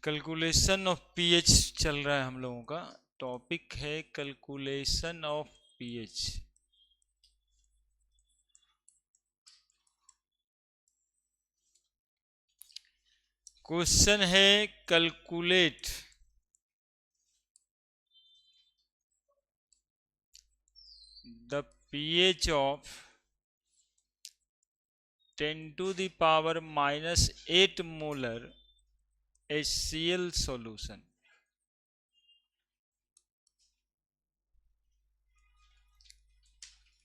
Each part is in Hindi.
कैलकुलेशन ऑफ पीएच चल रहा है हम लोगों का। टॉपिक है कैलकुलेशन ऑफ पीएच। क्वेश्चन है calculate the pH of 10 to the power -8 molar HCl solution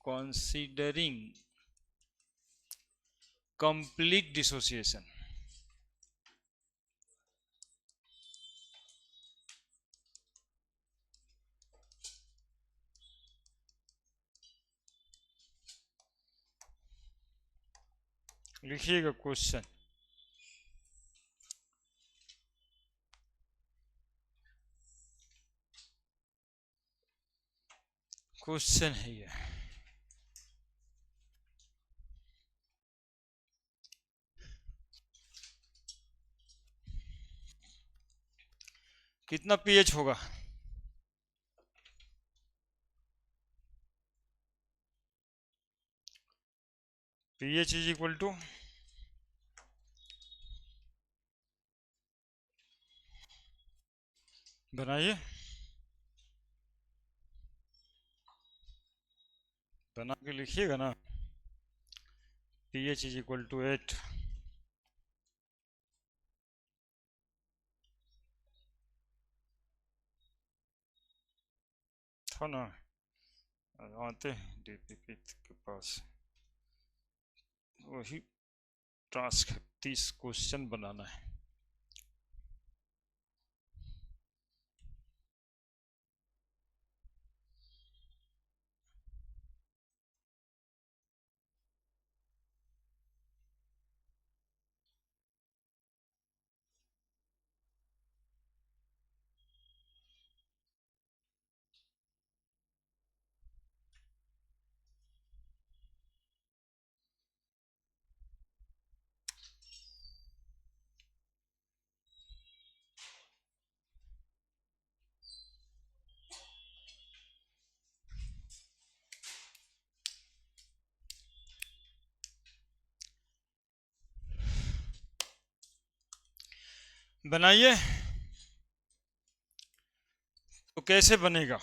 considering complete dissociation। लिखिएगा क्वेश्चन। क्वेश्चन है ये। कितना पीएच होगा? पीएच इज इक्वल टू बनाइए, बना के लिखिएगा ना। pH is equal to 8। था ना, आते हैं डीपीपी के पास, वही टास्क है, 30 क्वेश्चन बनाना है। बनाइए। तो कैसे बनेगा?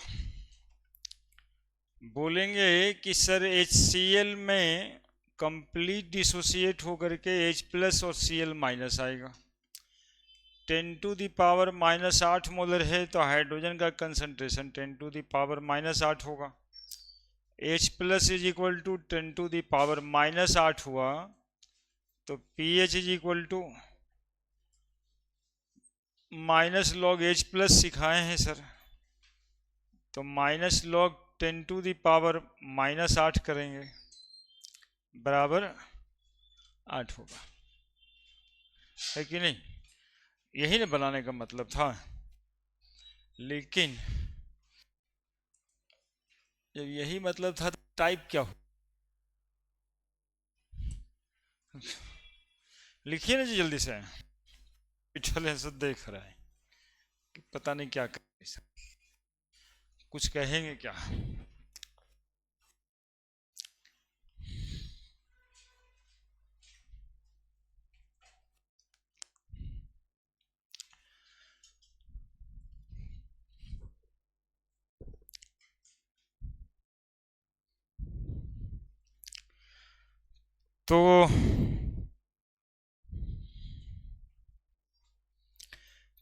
बोलेंगे कि सर HCl में कंप्लीट डिसोसिएट होकर के H+ और Cl- आएगा। 10 to the power -8 मोलर है तो हाइड्रोजन का कंसंट्रेशन 10 to the power -8 होगा। H+ is equal to 10 to the power -8 हुआ तो pH is equal to -log H+ सिखाए हैं सर, तो -log 10 to the power -8 करेंगे बराबर 8 होगा, है कि नहीं? यही ना बनाने का मतलब था। लेकिन जब यही मतलब था तो टाइप क्या हो? लिखिए ना जी जल्दी से। पिछले से देख रहा है कि पता नहीं क्या कर, कुछ कहेंगे क्या? तो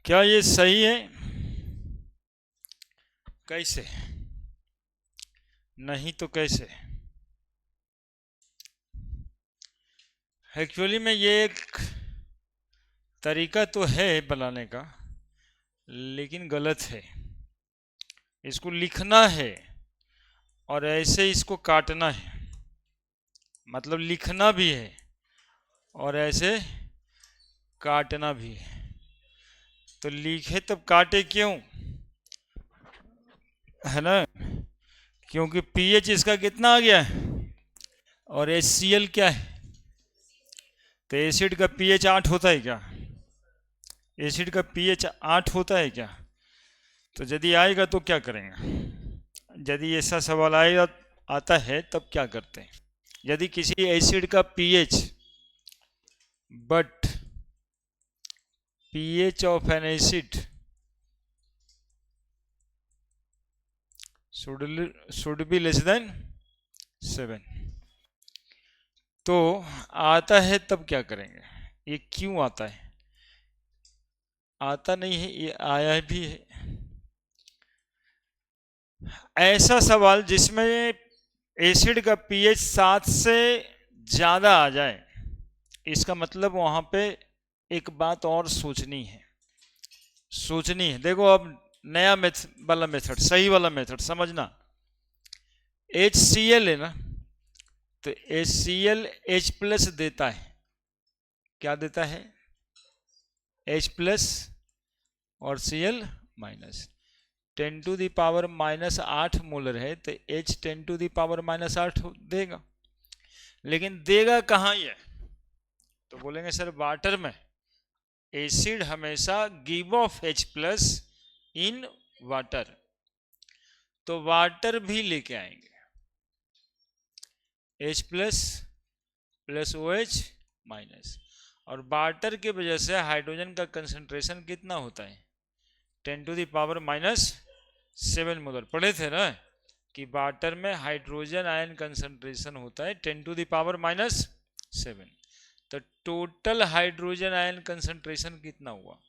क्या ये सही है? कैसे? नहीं तो कैसे? एक्चुअली में ये एक तरीका तो है बनाने का, लेकिन गलत है। इसको लिखना है और ऐसे इसको काटना है, मतलब लिखना भी है और ऐसे काटना भी है। तो लिखे तब काटे क्यों, है ना? क्योंकि पीएच इसका कितना आ गया है और HCl क्या है, तो एसिड का पीएच 8 होता है क्या? एसिड का pH 8 होता है क्या? तो यदि आएगा तो क्या करेंगे? यदि ऐसा सवाल आएगा आता है तब क्या करते हैं? यदि किसी एसिड का pH but pH of an acid should be less than 7, तो आता है तब क्या करेंगे? ये क्यों आता है? आता नहीं है, ये आया भी है। ऐसा सवाल जिसमें एसिड का pH 7 से ज़्यादा आ जाए, इसका मतलब वहाँ पे एक बात और सोचनी है। देखो अब नया वाला मेथड, सही वाला मेथड समझना। HCl है ना, तो HCl H+ देता है। क्या देता है? H+ और Cl-। 10⁻⁻8 मोलर है तो H 10⁻⁻8 देगा। लेकिन देगा कहाँ ये? तो बोलेंगे सर वाटर में एसिड हमेशा give of H+ in water, तो वाटर भी लेके आएंगे H+ + OH-, और वाटर की वजह से हाइड्रोजन का कंसंट्रेशन कितना होता है? 10⁻⁻7 मोलर। पढ़े थे ना कि वाटर में हाइड्रोजन आयन कंसंट्रेशन होता है 10⁻⁻7। तो टोटल हाइड्रोजन आयन कंसंट्रेशन कितना हुआ?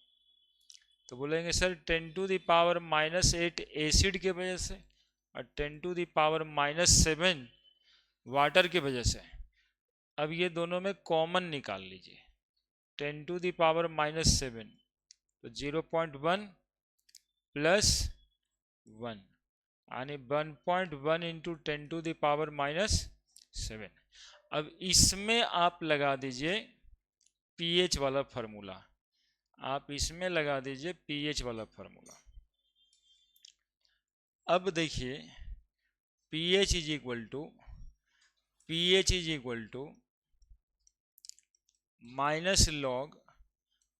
तो बोलेंगे सर 10⁻⁻8 एसिड के वजह से और 10⁻⁻7 वाटर की वजह से। अब ये दोनों में कॉमन निकाल लीजिए। 10⁻⁻7 तो 0.1 + 1 यानी 1.1 इंटू 10⁻⁻7। अब इसमें आप लगा दीजिए pH वाला फार्मूला। आप इसमें लगा दीजिए pH वाला फार्मूला। अब देखिए pH is equal to -log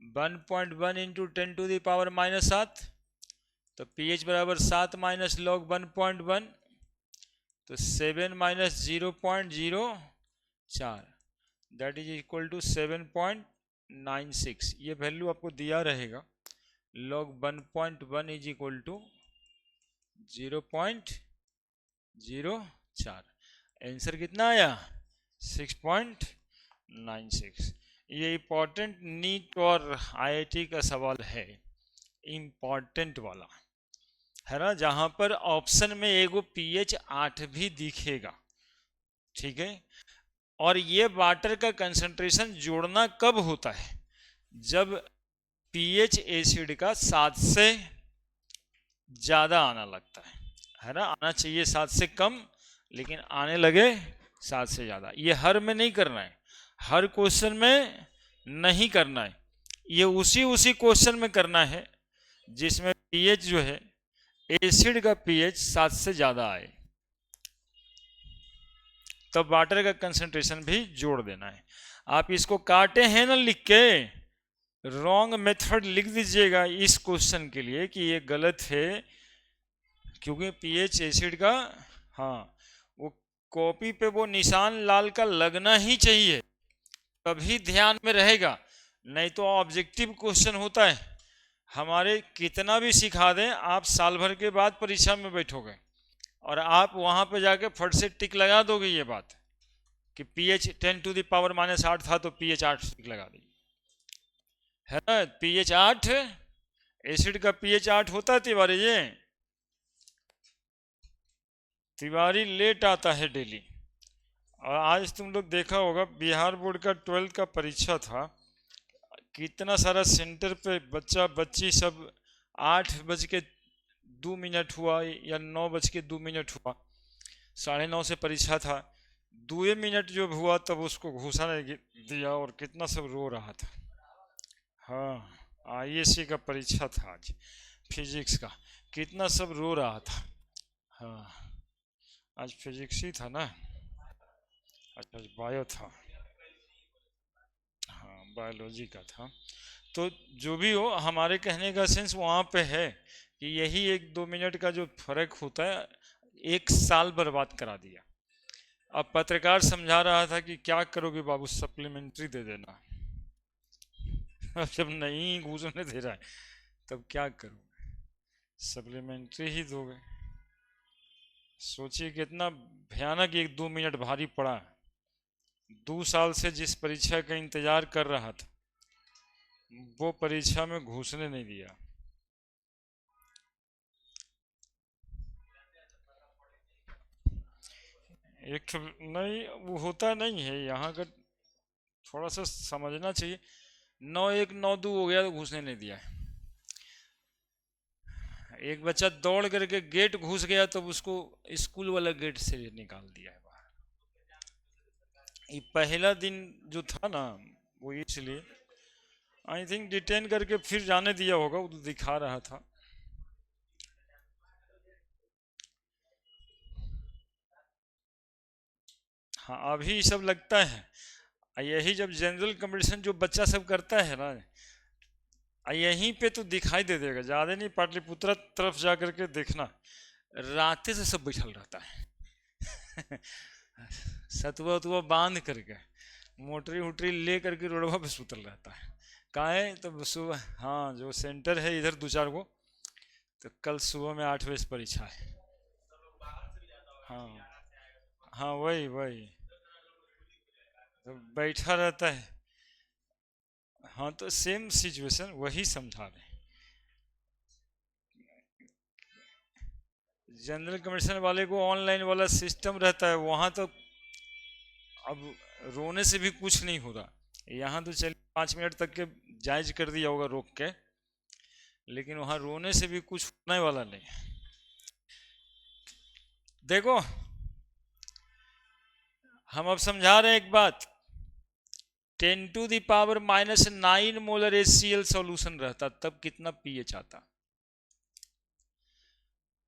1.1 into 10⁻⁻7, तो pH बराबर 7 - log 1.1, तो 7 - 0.04, दैट इज इक्वल टू 7.96। ये वैल्यू आपको दिया रहेगा। log 1.1 is equal to 0.04। Answer कितना आया? 6.96। ये इंपॉर्टेंट नीट और IIT का सवाल है, इंपॉर्टेंट वाला है ना, जहां पर ऑप्शन में एगो pH 8 भी दिखेगा। ठीक है, और ये वाटर का कंसंट्रेशन जोड़ना कब होता है? जब pH एसिड का 7 से ज़्यादा आना लगता है ना। आना चाहिए 7 से कम, लेकिन आने लगे 7 से ज़्यादा। ये हर में नहीं करना है, हर क्वेश्चन में नहीं करना है, ये उसी क्वेश्चन में करना है जिसमें pH जो है, एसिड का pH 7 से ज़्यादा आए, तब वाटर का कंसंट्रेशन भी जोड़ देना है। आप इसको काटे हैं ना लिख के, रॉन्ग मेथड लिख दीजिएगा इस क्वेश्चन के लिए कि ये गलत है, क्योंकि pH एसिड का, हाँ, वो कॉपी पे वो निशान लाल का लगना ही चाहिए, तभी ध्यान में रहेगा। नहीं तो ऑब्जेक्टिव क्वेश्चन होता है, हमारे कितना भी सिखा दें, आप साल भर के बाद परीक्षा में बैठोगे और आप वहां पे जाके फट से टिक लगा दोगे ये बात कि pH 10⁻⁻8 था तो pH 8 टिक लगा दी है ना। pH 8, एसिड का pH 8 होता है तिवारी जी। तिवारी लेट आता है डेली। और आज तुम लोग देखा होगा बिहार बोर्ड का 12th का परीक्षा था, कितना सारा सेंटर पे बच्चा बच्ची सब 8:02 हुआ या 9:02 हुआ, 9:30 से परीक्षा था, 2 मिनट जो हुआ तब उसको घूसा नहीं दिया और कितना सब रो रहा था। हाँ, ISC का परीक्षा था आज, फिजिक्स का, कितना सब रो रहा था। हाँ, आज फिजिक्स ही था ना, अच्छा बायो था। हाँ, बायोलॉजी का था। तो जो भी हो, हमारे कहने का सेंस वहाँ पे है कि यही 1-2 मिनट का जो फर्क होता है 1 साल बर्बाद करा दिया। अब पत्रकार समझा रहा था कि क्या करोगे बाबू, सप्लीमेंट्री दे देना। अब जब नहीं घूसने दे रहा है तब क्या करोगे, सप्लीमेंट्री ही दोगे। सोचिए कितना भयानक 1-2 मिनट भारी पड़ा है। 2 साल से जिस परीक्षा का इंतजार कर रहा था वो परीक्षा में घुसने नहीं दिया। एक नहीं, वो होता नहीं है यहाँ का, थोड़ा सा समझना चाहिए। 9-1 9-2 हो गया तो घुसने नहीं दिया है। एक बच्चा दौड़ करके गेट घुस गया तो उसको स्कूल वाला गेट से निकाल दिया है बाहर। ये पहला दिन जो था ना, वो इसलिए आई थिंक डिटेन करके फिर जाने दिया होगा, वो तो दिखा रहा था। हाँ, अभी ये सब लगता है। यही जब जनरल कंपटीशन जो बच्चा सब करता है ना, यहीं पे तो दिखाई दे देगा। ज़्यादा नहीं, पाटलिपुत्रा तरफ जा करके देखना, रातें से सब बैठल रहता है। सतुआ उतुआ बांध करके, मोटरी उटरी ले करके रोडवा पे सुतल रहता है। काहे तो सुबह, हाँ, जो सेंटर है इधर 2-4 गो, तो कल सुबह में 8 बजे से परीक्षा है। हाँ, हाँ, वही वही, तो बैठा रहता है। हाँ, तो सेम सिचुएशन वही समझा रहे हैं। जनरल कमीशन वाले को ऑनलाइन वाला सिस्टम रहता है वहाँ तो, अब रोने से भी कुछ नहीं होता। यहाँ तो चलिए 5 मिनट तक के जायज कर दिया होगा रोक के, लेकिन वहाँ रोने से भी कुछ होने वाला नहीं। देखो, हम अब समझा रहे हैं एक बात। 10⁻⁻⁹ मोलर HCl सॉल्यूशन रहता तब कितना पीएच आता।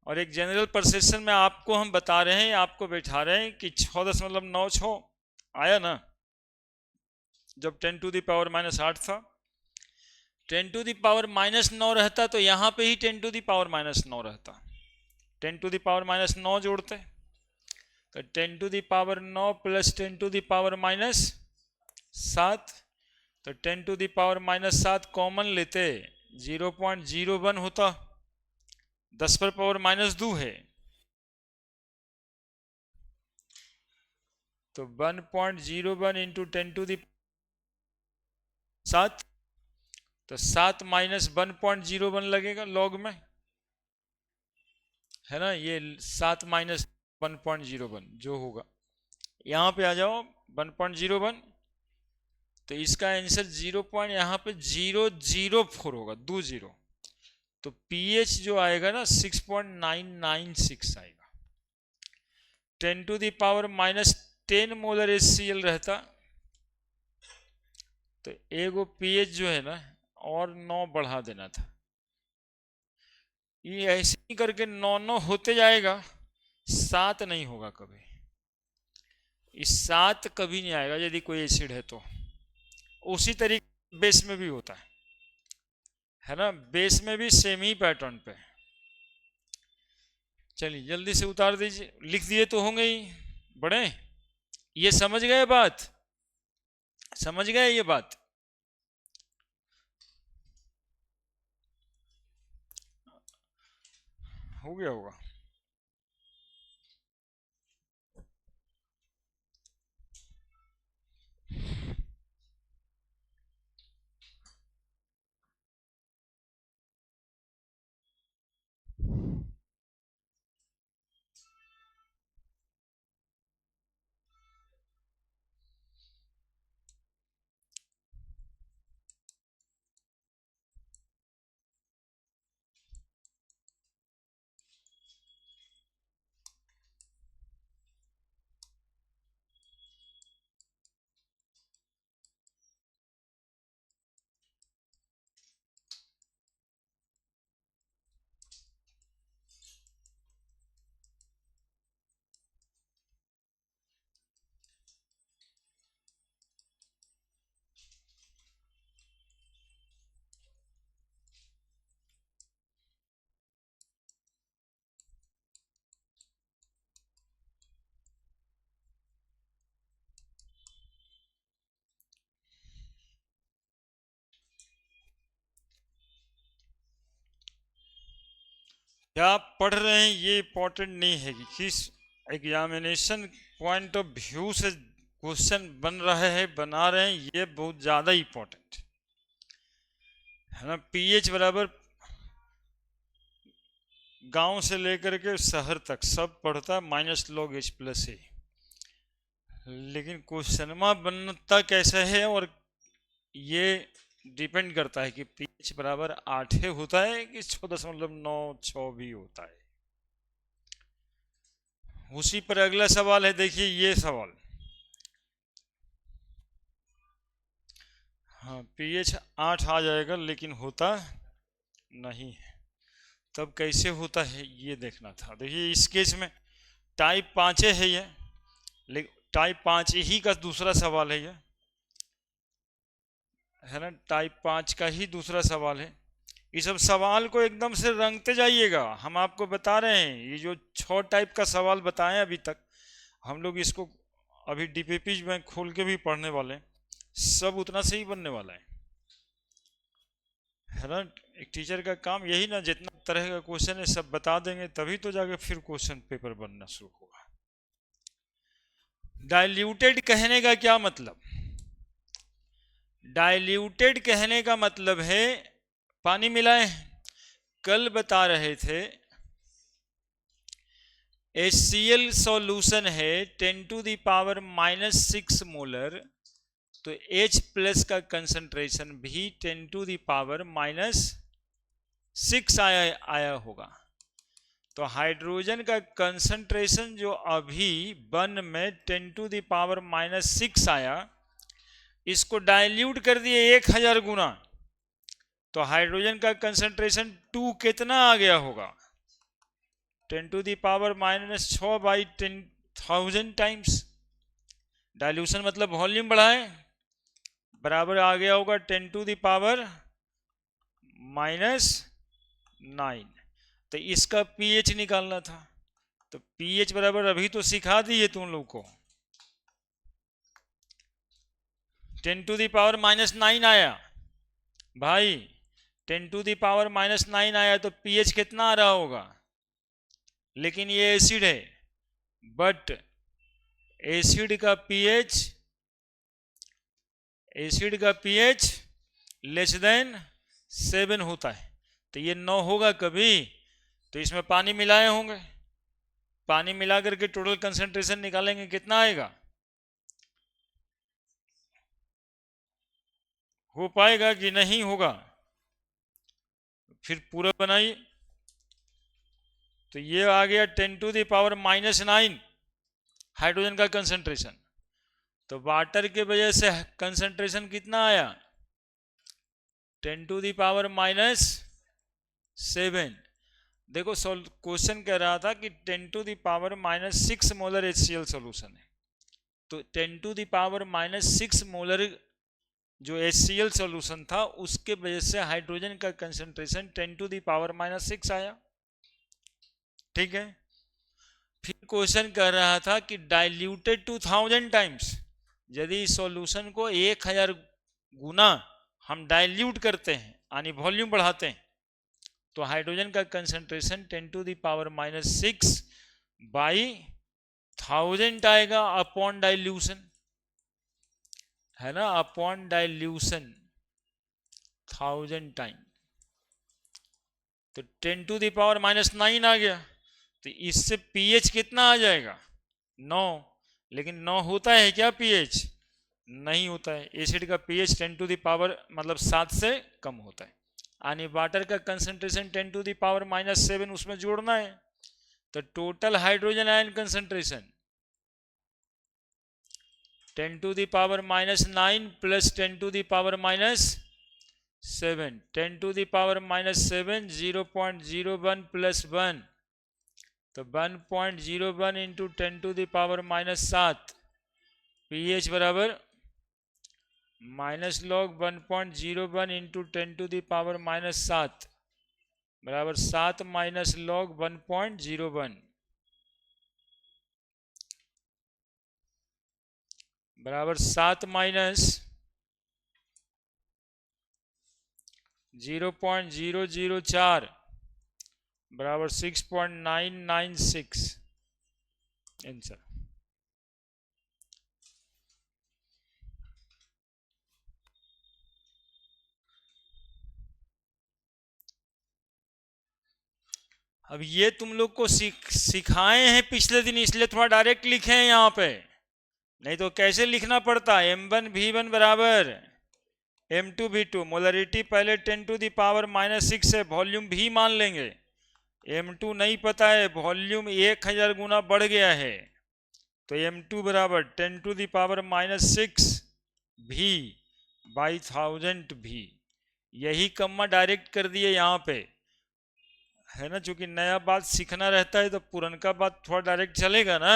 और एक जनरल परसेप्शन में आपको हम बता रहे हैं, आपको बैठा रहे हैं कि 6.96 आया ना, जब 10⁻⁻8 था। 10⁻⁻9 रहता तो यहाँ पे ही 10⁻⁻9 रहता। 10⁻⁻9 जोड़ते तो 10⁻9 प्लस 10⁻⁻7, तो 10⁻⁻7 कॉमन लेते 0.01 होता, 10 पर पावर -2 है, तो 1.01 इंटू 10⁻7, तो 7 माइनस 1.01 लगेगा लॉग में, है ना। ये 7 माइनस 1.01 जो होगा, यहाँ पे आ जाओ 1.01, तो इसका आंसर 0 पॉइंट यहाँ पे 004 होगा, 20। तो पीएच जो आएगा ना 6.996 आएगा। 10⁻⁻10 मोलर HCl रहता तो एगो पीएच जो है ना और 9 बढ़ा देना था। ये ऐसे ही करके 9 होते जाएगा, 7 नहीं होगा कभी। इस 7 कभी नहीं आएगा यदि कोई एसिड है तो। उसी तरीके बेस में भी होता है ना, बेस में भी सेम ही पैटर्न पे। चलिए जल्दी से उतार दीजिए, लिख दिए तो होंगे ही बड़े। ये समझ गए बात, समझ गए ये बात। हो गया होगा। क्या आप पढ़ रहे हैं ये इम्पोर्टेंट नहीं है कि किस एग्जामिनेशन पॉइंट ऑफ व्यू से क्वेश्चन बन रहे हैं, बना रहे हैं, ये बहुत ज़्यादा इम्पोर्टेंट है ना। पीएच बराबर गांव से लेकर के शहर तक सब पढ़ता माइनस लॉग एच प्लस ए, लेकिन क्वेश्चनमा बनता कैसे है और ये डिपेंड करता है कि पीएच बराबर 8 होता है कि 6.96 भी होता है। उसी पर अगला सवाल है, देखिए ये सवाल। हाँ, पीएच 8 आ जाएगा लेकिन होता नहीं है, तब कैसे होता है ये देखना था। देखिए इस केस में टाइप 5 है ये, लेकिन टाइप 5 ही का दूसरा सवाल है ये, है ना। टाइप 5 का ही दूसरा सवाल है। ये सब सवाल को एकदम से रंगते जाइएगा, हम आपको बता रहे हैं। ये जो 6 टाइप का सवाल बताएं अभी तक, हम लोग इसको अभी डीपीपी में खोल के भी पढ़ने वाले हैं, सब उतना से ही बनने वाला है ना। एक टीचर का काम यही ना, जितना तरह का क्वेश्चन है सब बता देंगे, तभी तो जाके फिर क्वेश्चन पेपर बनना शुरू होगा। डाइल्यूटेड कहने का क्या मतलब? डाइल्यूटेड कहने का मतलब है पानी मिलाए। कल बता रहे थे HCl सॉल्यूशन है 10⁻⁻6 मोलर, तो H प्लस का कंसंट्रेशन भी 10⁻⁻6 आया होगा। तो हाइड्रोजन का कंसंट्रेशन जो अभी 1 में 10⁻⁻6 आया, इसको डाइल्यूट कर दिए 1000 गुना, तो हाइड्रोजन का कंसंट्रेशन 2 कितना आ गया होगा? 10⁻⁻6 बाई 10,000 टाइम्स। डाइल्यूशन मतलब वॉल्यूम बढ़ाए, बराबर आ गया होगा 10⁻⁻9। तो इसका पीएच निकालना था, तो पीएच बराबर अभी तो सिखा दिए तुम लोग को, 10⁻⁻9 आया भाई, 10⁻⁻9 आया, तो पीएच कितना आ रहा होगा? लेकिन ये एसिड है, बट एसिड का पीएच लेस देन 7 होता है, तो ये 9 होगा कभी, तो इसमें पानी मिलाए होंगे, पानी मिला करके टोटल कंसंट्रेशन निकालेंगे, कितना आएगा? हो पाएगा कि नहीं होगा? फिर पूरा बनाइए। तो ये आ गया 10⁻⁻9 हाइड्रोजन का कंसंट्रेशन। तो वाटर के वजह से कंसंट्रेशन कितना आया? 10⁻⁻7। देखो क्वेश्चन कह रहा था कि 10⁻⁻6 मोलर HCl सॉल्यूशन है, तो 10⁻⁻6 मोलर जो HCl सॉल्यूशन था, उसके वजह से हाइड्रोजन का कंसंट्रेशन 10⁻⁻6 आया। ठीक है। फिर क्वेश्चन कह रहा था कि डाइल्यूटेड 2000 टाइम्स, यदि सॉल्यूशन को 1000 गुना हम डाइल्यूट करते हैं यानी वॉल्यूम बढ़ाते हैं, तो हाइड्रोजन का कंसंट्रेशन 10⁻⁻6 बाई 1000 आएगा अपॉन डाइल्यूशन, है ना, अपॉन डाइल्यूशन 1000 टाइम, तो 10⁻⁻9 आ गया। तो इससे पीएच कितना आ जाएगा? 9। लेकिन 9 होता है क्या पीएच? नहीं होता है। एसिड का पीएच 10 मतलब 7 से कम होता है, यानी वाटर का कंसंट्रेशन 10⁻⁻7 उसमें जोड़ना है, तो total hydrogen ion concentration 10⁻⁻9 plus 10⁻⁻7, 10⁻⁻7 0.01 plus 1, तो 1.01 इंटू 10⁻⁻7, पीएच बराबर माइनस लॉग 1.01 इंटू 10⁻⁻7 बराबर 7 माइनस लॉग 1.01 बराबर 7 माइनस 0.004 बराबर 6.996 आंसर। अब ये तुम लोग को सिखाए हैं पिछले दिन, इसलिए थोड़ा डायरेक्ट लिखे हैं यहाँ पे, नहीं तो कैसे लिखना पड़ता। M1V1 बराबर M2V2, मोलरिटी पहले 10⁻⁻6 है, वॉल्यूम भी मान लेंगे। M2 नहीं पता है, वॉल्यूम 1000 गुना बढ़ गया है, तो M2 बराबर 10⁻⁻6 भी बाई 1000 भी। यही कम्मा डायरेक्ट कर दिए यहाँ पे, है ना, चूंकि नया बात सीखना रहता है तो पुरनका बात थोड़ा डायरेक्ट चलेगा ना।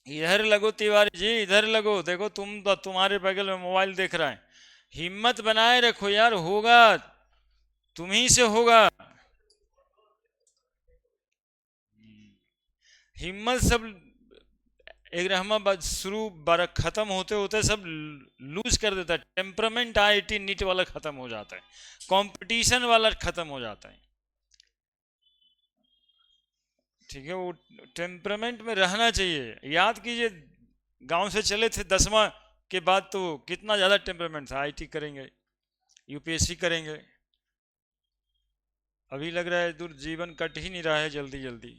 इधर लगो तिवारी जी, इधर लगो, देखो तुम्हारे बगल में मोबाइल देख रहा है। हिम्मत बनाए रखो यार, होगा, तुम्ही से होगा। हिम्मत सब एक रहमा शुरू बार खत्म होते होते सब लूज कर देता है। टेम्परामेंट IIT नीट वाला खत्म हो जाता है, कंपटीशन वाला खत्म हो जाता है। ठीक है, वो टेम्परामेंट में रहना चाहिए। याद कीजिए, गांव से चले थे 10वां के बाद तो कितना ज़्यादा टेम्परामेंट था। IIT करेंगे, UPSC करेंगे, अभी लग रहा है दूर जीवन कट ही नहीं रहा है जल्दी जल्दी।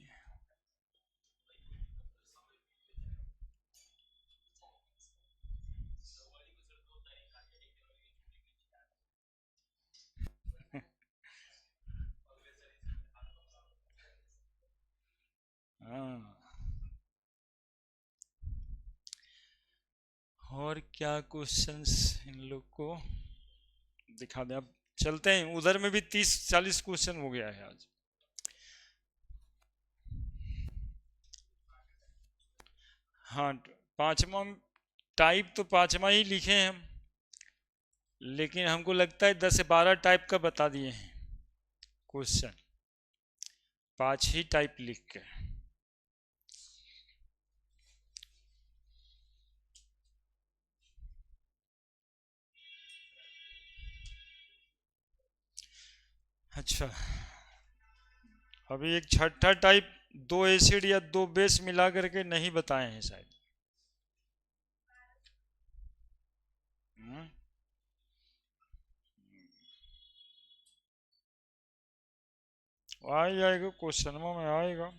हाँ, और क्या क्वेश्चंस इन लोग को दिखा दें। अब चलते हैं, उधर में भी 30-40 क्वेश्चन हो गया है आज। हाँ, पांचवा टाइप तो पांचवा ही लिखे हैं हम, लेकिन हमको लगता है 10 से 12 टाइप का बता दिए हैं क्वेश्चन, 5 ही टाइप लिख के। अच्छा, अभी एक छठा टाइप 2 एसिड या 2 बेस मिला करके नहीं बताए हैं शायद। हम्म, आ ही जाएगा, क्वेश्चन में आएगा।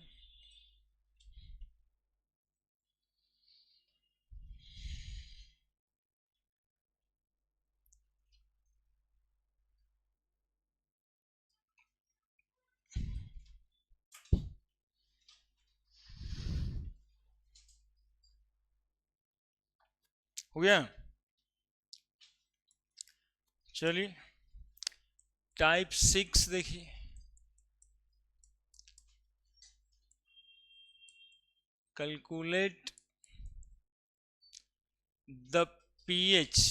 हो गया, चलिए टाइप 6 देखिए। Calculate the pH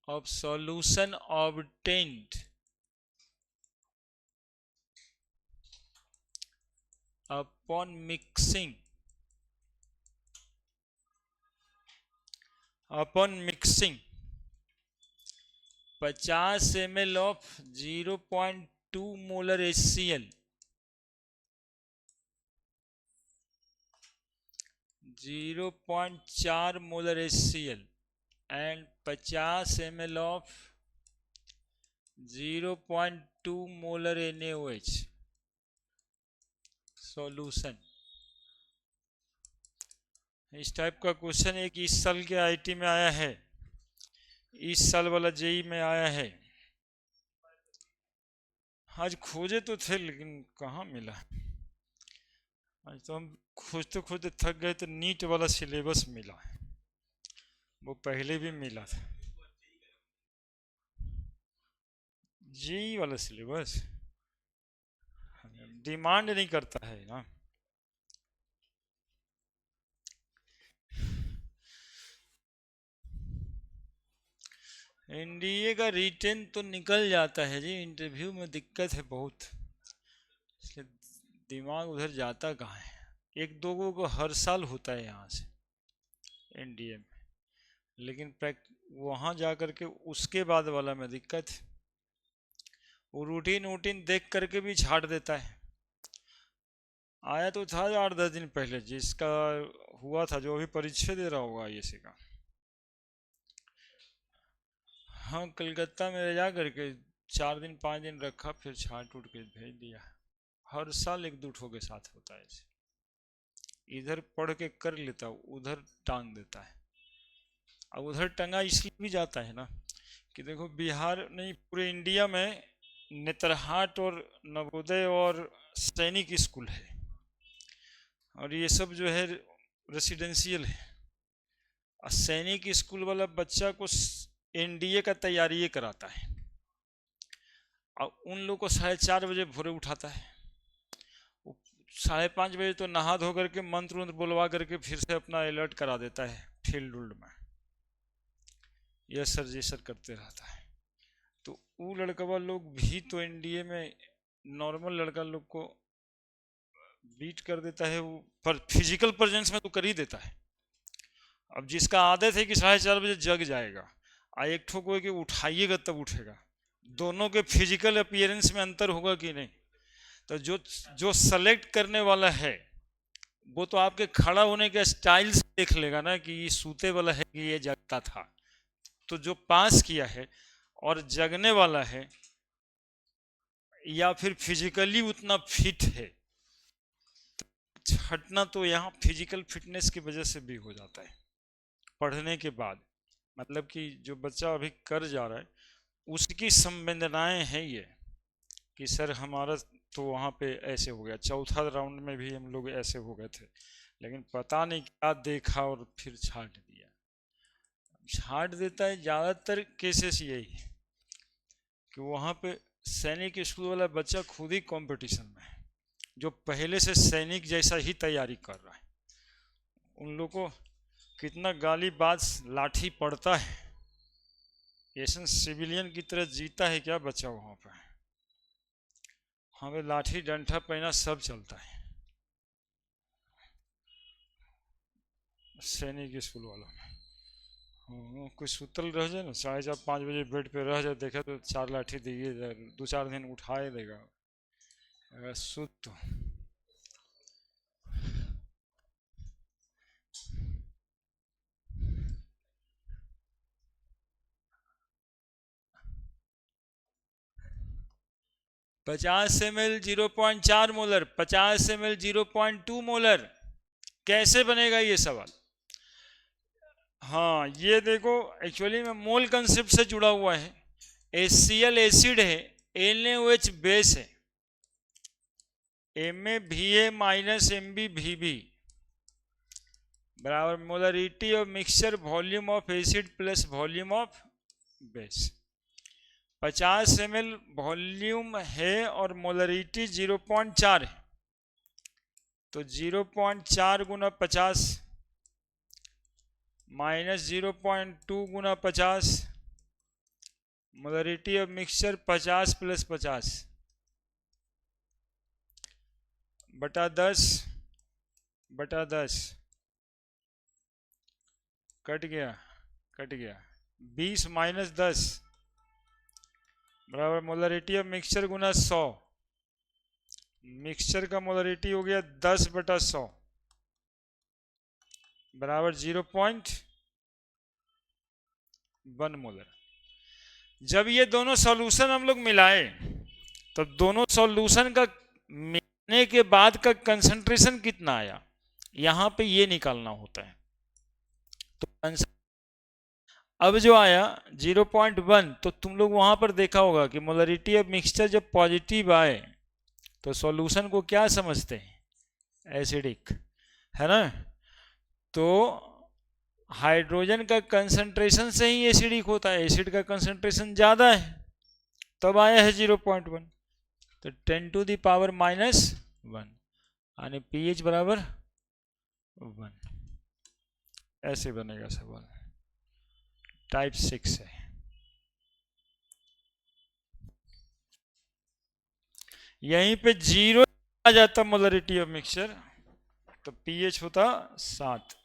of solution obtained upon mixing 50 ml of 0.2 molar HCl, 0.4 molar HCl and 50 ml of 0.2 molar NaOH solution. इस टाइप का क्वेश्चन एक इस साल के IIT में आया है, इस साल वाला JEE में आया है। आज खोजे तो थे लेकिन कहाँ मिला। आज तो हम खोजते खोजते थक गए, तो नीट वाला सिलेबस मिला, वो पहले भी मिला था। JEE वाला सिलेबस डिमांड नहीं करता है ना। एनडीए का रिटेन तो निकल जाता है जी, इंटरव्यू में दिक्कत है बहुत, इसलिए दिमाग उधर जाता कहाँ है। एक दो को हर साल होता है यहाँ से एनडीए में, लेकिन वहाँ जा कर के उसके बाद वाला में दिक्कत है, वो रूटीन वूटीन देख करके भी छाट देता है। आया तो था 8-10 दिन पहले, जिसका हुआ था, जो अभी परीक्षा दे रहा होगा आईएएस का, हाँ कलकत्ता में जा करके 4 दिन 5 दिन रखा, फिर छाट उठ के भेज दिया। हर साल एक दो ठो के साथ होता है ऐसे, इधर पढ़ के कर लेता, उधर टांग देता है। अब उधर टंगा इसलिए भी जाता है ना कि देखो बिहार नहीं, पूरे इंडिया में नेतरहाट और नवोदय और सैनिक स्कूल है, और ये सब जो है रेसिडेंशियल है। और सैनिक स्कूल वाला बच्चा को एनडीए का तैयारी कराता है, और उन लोग को 4:30 बजे भोरे उठाता है, 5:30 बजे तो नहा धो करके मंत्र उंत्र बोलवा करके फिर से अपना अलर्ट करा देता है फील्ड उल्ड में, यस सर जी सर करते रहता है। तो वो लड़का लोग भी तो एनडीए में नॉर्मल लड़का लोग को बीट कर देता है वो, पर फिजिकल प्रेजेंस में तो कर ही देता है। अब जिसका आदत है कि 4:30 बजे जग जाएगा, एक ठो को कि उठाइएगा तब उठेगा, दोनों के फिजिकल अपीयरेंस में अंतर होगा कि नहीं। तो जो सेलेक्ट करने वाला है वो तो आपके खड़ा होने के स्टाइल से देख लेगा ना कि ये सूते वाला है कि ये जगता था। तो जो पास किया है और जगने वाला है या फिर फिजिकली उतना फिट है, हटना तो यहाँ फिजिकल फिटनेस की वजह से भी हो जाता है पढ़ने के बाद। मतलब कि जो बच्चा अभी कर जा रहा है उसकी संवेदनाएं हैं ये कि सर हमारा तो वहाँ पे ऐसे हो गया, चौथा राउंड में भी हम लोग ऐसे हो गए थे, लेकिन पता नहीं क्या देखा और फिर छाट दिया। छाट देता है ज़्यादातर केसेस यही कि वहाँ पे सैनिक स्कूल वाला बच्चा खुद ही कंपटीशन में है, जो पहले से सैनिक जैसा ही तैयारी कर रहा है। उन लोग को कितना गाली बाज लाठी पड़ता है, ऐसा सिविलियन की तरह जीता है क्या बच्चा वहाँ पर। हमें लाठी डंठा पहना सब चलता है सैनिक स्कूल वालों में। कोई सुतल रह जाए ना, 4:30-5 बजे बेड पे रह जाए, देखा तो 4 लाठी दिए, 2-4 दिन उठाए देगा अगर सुत तो। पचास ml 0.4 मोलर, 50 ml 0.2 मोलर, कैसे बनेगा ये सवाल। हाँ ये देखो एक्चुअली में मोल कंसेप्ट से जुड़ा हुआ है। HCl एसिड है, NaOH बेस है, Ma माइनस MbVb बराबर molarity of mixture volume of acid plus volume of base. 50 ml volume है और मोलरिटी 0.4 है, तो 0.4 गुना 50 minus 0.2 Guna 50, molarity of mixture 50 plus 50 बटा 10 कट गया 20 माइनस 10 बराबर molarity of mixture Guna 100, mixture का मोलरिटी हो गया 10/100 बराबर 0.1 मोलर। जब ये दोनों सॉल्यूशन हम लोग मिलाए तो दोनों सॉल्यूशन का मिलाने के बाद का कंसंट्रेशन कितना आया, यहां पे ये निकालना होता है। तो अब जो आया 0.1, तो तुम लोग वहां पर देखा होगा कि मोलरिटी ऑफ मिक्सचर जब पॉजिटिव आए तो सॉल्यूशन को क्या समझते हैं, एसिडिक, है ना। तो हाइड्रोजन का कंसंट्रेशन से ही एसिडिक होता है, एसिड का कंसंट्रेशन ज़्यादा है तब आया है 0.1, तो 10⁻⁻1 यानी pH बराबर 1। ऐसे बनेगा सवाल, टाइप 6 है। यहीं पे 0 आ जाता मोलरिटी ऑफ मिक्सचर, तो पीएच होता 7,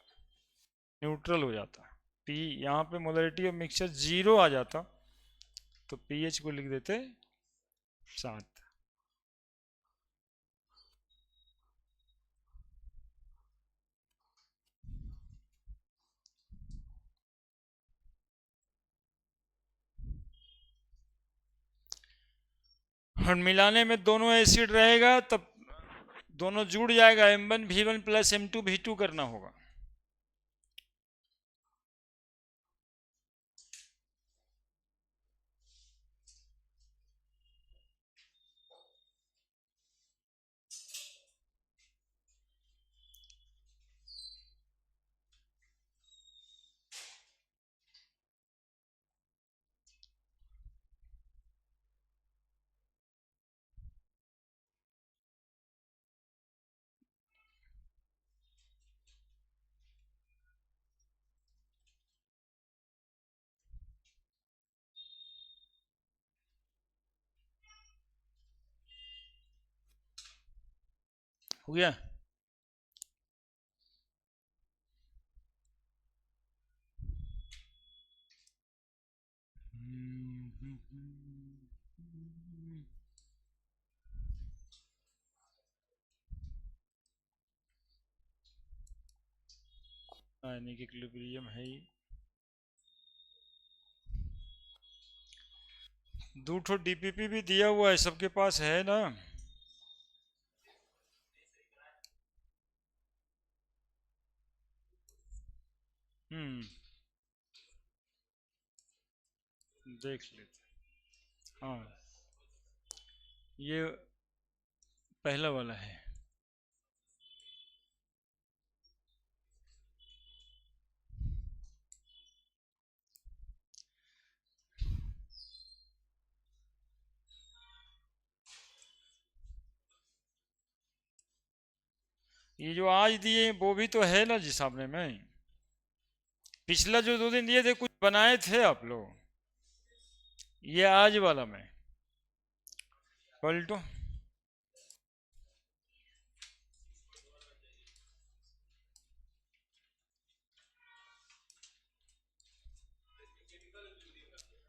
न्यूट्रल हो जाता। पी यहाँ पे मोलरिटी ऑफ मिक्सचर 0 आ जाता, तो पीएच को लिख देते 7। और मिलाने में दोनों एसिड रहेगा, तब दोनों जुड़ जाएगा, M1V1 प्लस M2V2 करना होगा। हो गया। आयनिक इक्विलिब्रियम है ही। दो ठो डीपीपी भी दिया हुआ है, सबके पास है ना? देख लेते। हाँ, ये पहला वाला है। ये जो आज दिए वो भी तो है ना जी सामने में। पिछला जो 2 दिन दिए थे, कुछ बनाए थे आप लोग? ये आज वाला में पलटो।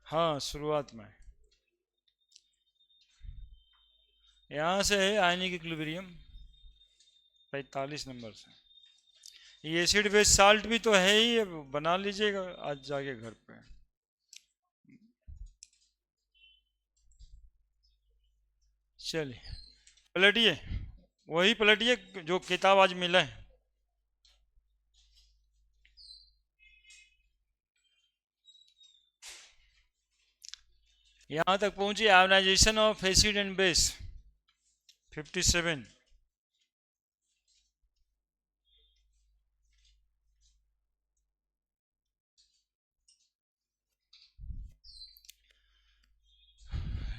हाँ, शुरुआत में यहाँ से है आयनिक इक्विलिब्रियम 45 नंबर से। ये एसिड बेस साल्ट भी तो है ही, बना लीजिएगा आज जाके घर पे। चलिए पलटिए, वही पलटिए जो किताब आज मिला है। यहाँ तक पहुंची ionization of acid and base 57।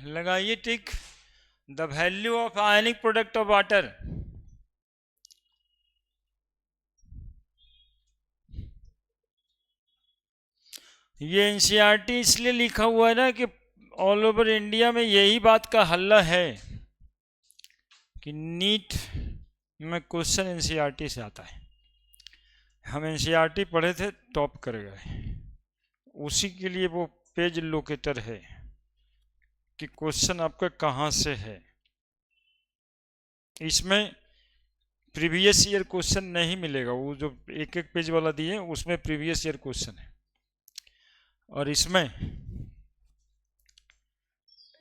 लगाइए tick. The value of ionic product of water. ये एनसीईआरटी इसलिए लिखा हुआ है ना कि ऑल ओवर इंडिया में यही बात का हल्ला है कि नीट में क्वेश्चन एनसीईआरटी से आता है। हम एनसीईआरटी पढ़े थे, टॉप कर गए, उसी के लिए वो पेज लोकेटर है कि क्वेश्चन आपका कहाँ से है। इसमें प्रीवियस ईयर क्वेश्चन नहीं मिलेगा, वो जो एक एक पेज वाला दिए उसमें प्रीवियस ईयर क्वेश्चन है, और इसमें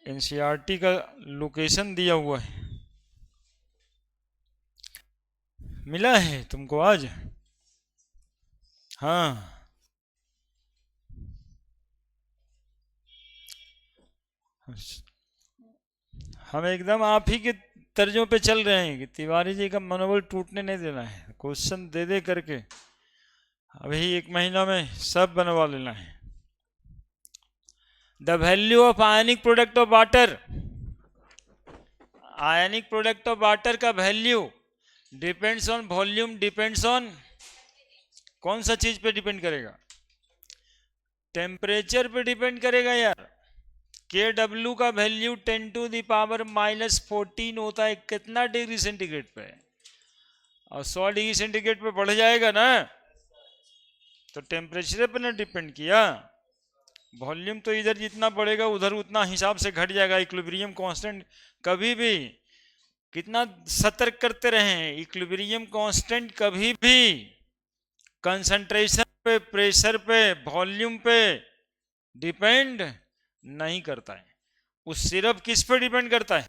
एनसीईआरटी का लोकेशन दिया हुआ है। मिला है तुमको आज? हाँ, हम एकदम आप ही के तर्जों पे चल रहे हैं कि तिवारी जी का मनोबल टूटने नहीं देना है। क्वेश्चन दे दे करके अभी 1 महीना में सब बनवा लेना है। The value of ionic product of water. Ionic product of water का value depends on volume, depends on कौन सा चीज पे डिपेंड करेगा? टेम्परेचर पे डिपेंड करेगा यार। के डब्ल्यू का वैल्यू 10⁻⁻14 होता है कितना डिग्री सेंटीग्रेड पे, और 100 डिग्री सेंटीग्रेड पे बढ़ जाएगा ना, तो टेम्परेचर पर ना डिपेंड किया, वॉल्यूम तो इधर जितना बढ़ेगा उधर उतना हिसाब से घट जाएगा। इक्विलिब्रियम कांस्टेंट कभी भी कितना सतर्क करते रहें, इक्विलिब्रियम कांस्टेंट कभी भी कंसंट्रेशन पे, प्रेशर पे, वॉल्यूम पे डिपेंड नहीं करता है। वो सिर्फ किस पे डिपेंड करता है,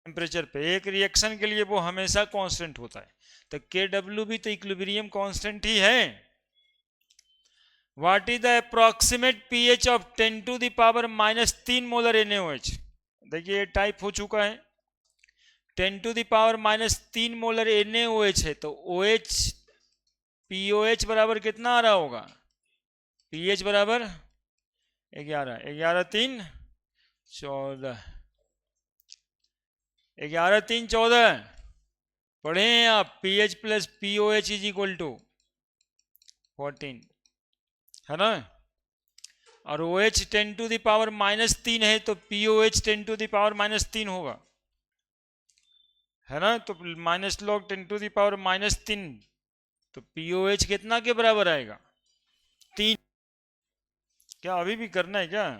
टेम्परेचर पे। एक रिएक्शन के लिए वो हमेशा कांस्टेंट होता है, तो के डब्ल्यू भी तो इक्विलिब्रियम कांस्टेंट ही है। What is the approximate pH of 10⁻³ molar NaOH। देखिए ये टाइप हो चुका है, 10⁻³ मोलर NaOH है, तो OH POH बराबर कितना आ रहा होगा, pH बराबर 11, 11 3 14, 11 3 14 पढ़े हैं आप। pH plus POH is equal to 14 है ना, और OH 10⁻³ है, तो POH 10⁻³ होगा, है ना, तो माइनस लॉग 10⁻³ तो POH कितना के बराबर आएगा, 3। क्या अभी भी करना है क्या?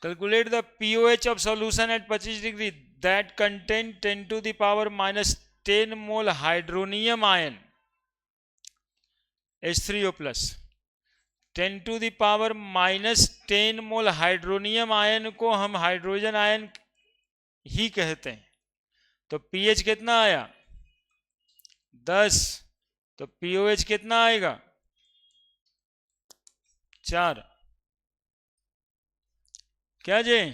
Calculate the POH of solution at 25 degree that contain 10⁻10 mole hydronium ion H3O plus. 10⁻10 mole hydronium ion को हम हाइड्रोजन आयन ही कहते हैं, तो pH कितना आया 10, तो POH कितना आएगा 4। क्या जे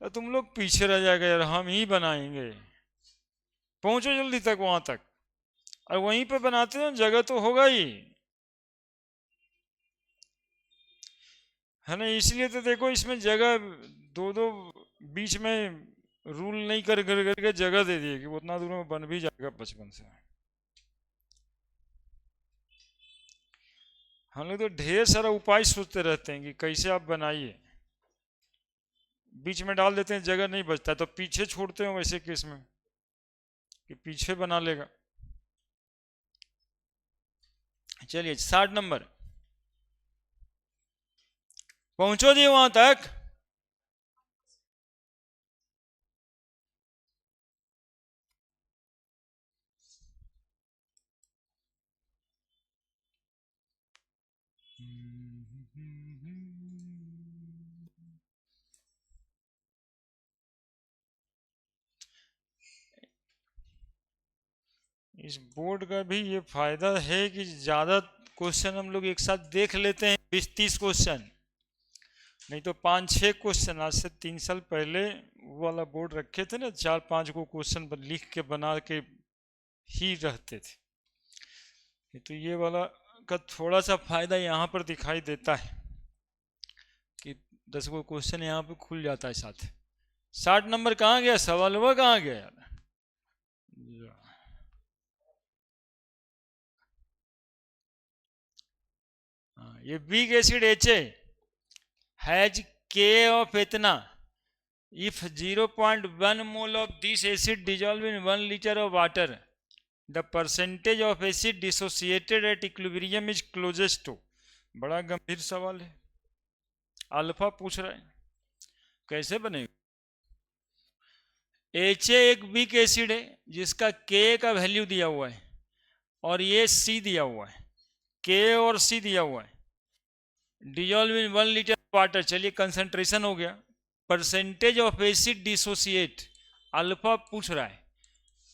तो तुम लोग पीछे रह जाएगा यार, हम ही बनाएंगे, पहुंचो जल्दी तक वहां तक, और वहीं पे बनाते हैं, जगह तो होगा ही, है ना। इसलिए तो देखो इसमें जगह दो दो बीच में रूल नहीं कर करके जगह दे दिए कि उतना दूर में बन भी जाएगा 55 से। हम लोग तो ढेर सारा उपाय सोचते रहते हैं कि कैसे आप बनाइए, बीच में डाल देते हैं, जगह नहीं बचता तो पीछे छोड़ते हैं, वैसे केस में कि पीछे बना लेगा। चलिए 60 नंबर, पहुंचो जी वहां तक। इस बोर्ड का भी ये फायदा है कि ज्यादा क्वेश्चन हम लोग एक साथ देख लेते हैं, 20-30 क्वेश्चन, नहीं तो 5-6 क्वेश्चन। आज से 3 साल पहले वो वाला बोर्ड रखे थे ना, 4-5 को क्वेश्चन लिख के बना के ही रहते थे, तो ये वाला का थोड़ा सा फायदा यहाँ पर दिखाई देता है कि 10 को क्वेश्चन यहाँ पे खुल जाता है साथ। 60 नंबर कहाँ गया सवाल, वह कहाँ गया यार, ये weak acid HA has K of इतना if 0.1 mole of this acid dissolve in 1 liter of water the percentage of acid dissociated at equilibrium is closest to। बड़ा गंभीर सवाल है, अल्फा पूछ रहा है, कैसे बनेगा। HA एक वीक एसिड है जिसका K का वैल्यू दिया हुआ है, और ये C दिया हुआ है, K और C दिया हुआ है, डिजॉल्व इन 1 लीटर वाटर। चलिए कंसंट्रेशन हो गया, percentage of acid dissociate alpha पूछ रहा है,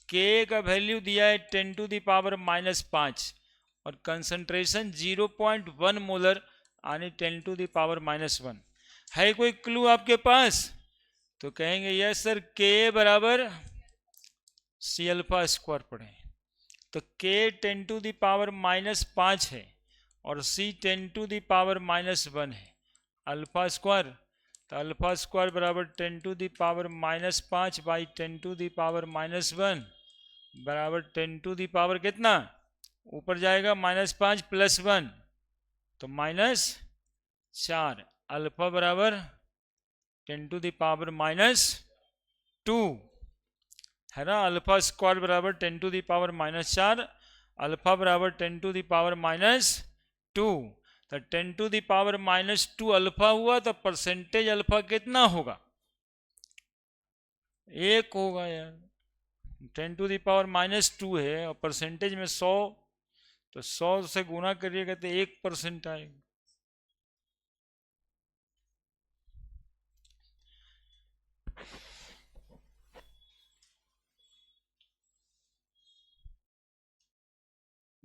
के का वैल्यू दिया है 10⁻⁻5 और कंसंट्रेशन 0.1 मोलर यानी 10⁻⁻1 है। कोई क्लू आपके पास? तो कहेंगे यस सर, के बराबर सी अल्फा स्क्वायर पढ़े, तो के 10⁻⁻5 है और C 10⁻⁻1 है, अल्फा स्क्वायर, तो अल्फा स्क्वायर बराबर 10⁻⁻5 बाई 10⁻⁻1 बराबर 10 कितना, ऊपर जाएगा -5 + 1 तो -4, अल्फा बराबर 10⁻⁻2 है ना। अल्फा स्क्वायर बराबर 10⁻⁻4, अल्फा बराबर 10⁻⁻2। तो 10⁻⁻2 अल्फा हुआ तो परसेंटेज अल्फा कितना होगा? 1 होगा यार। 10⁻⁻2 है और परसेंटेज में 100, तो 100 से गुना करिएगा तो 1% आएगा।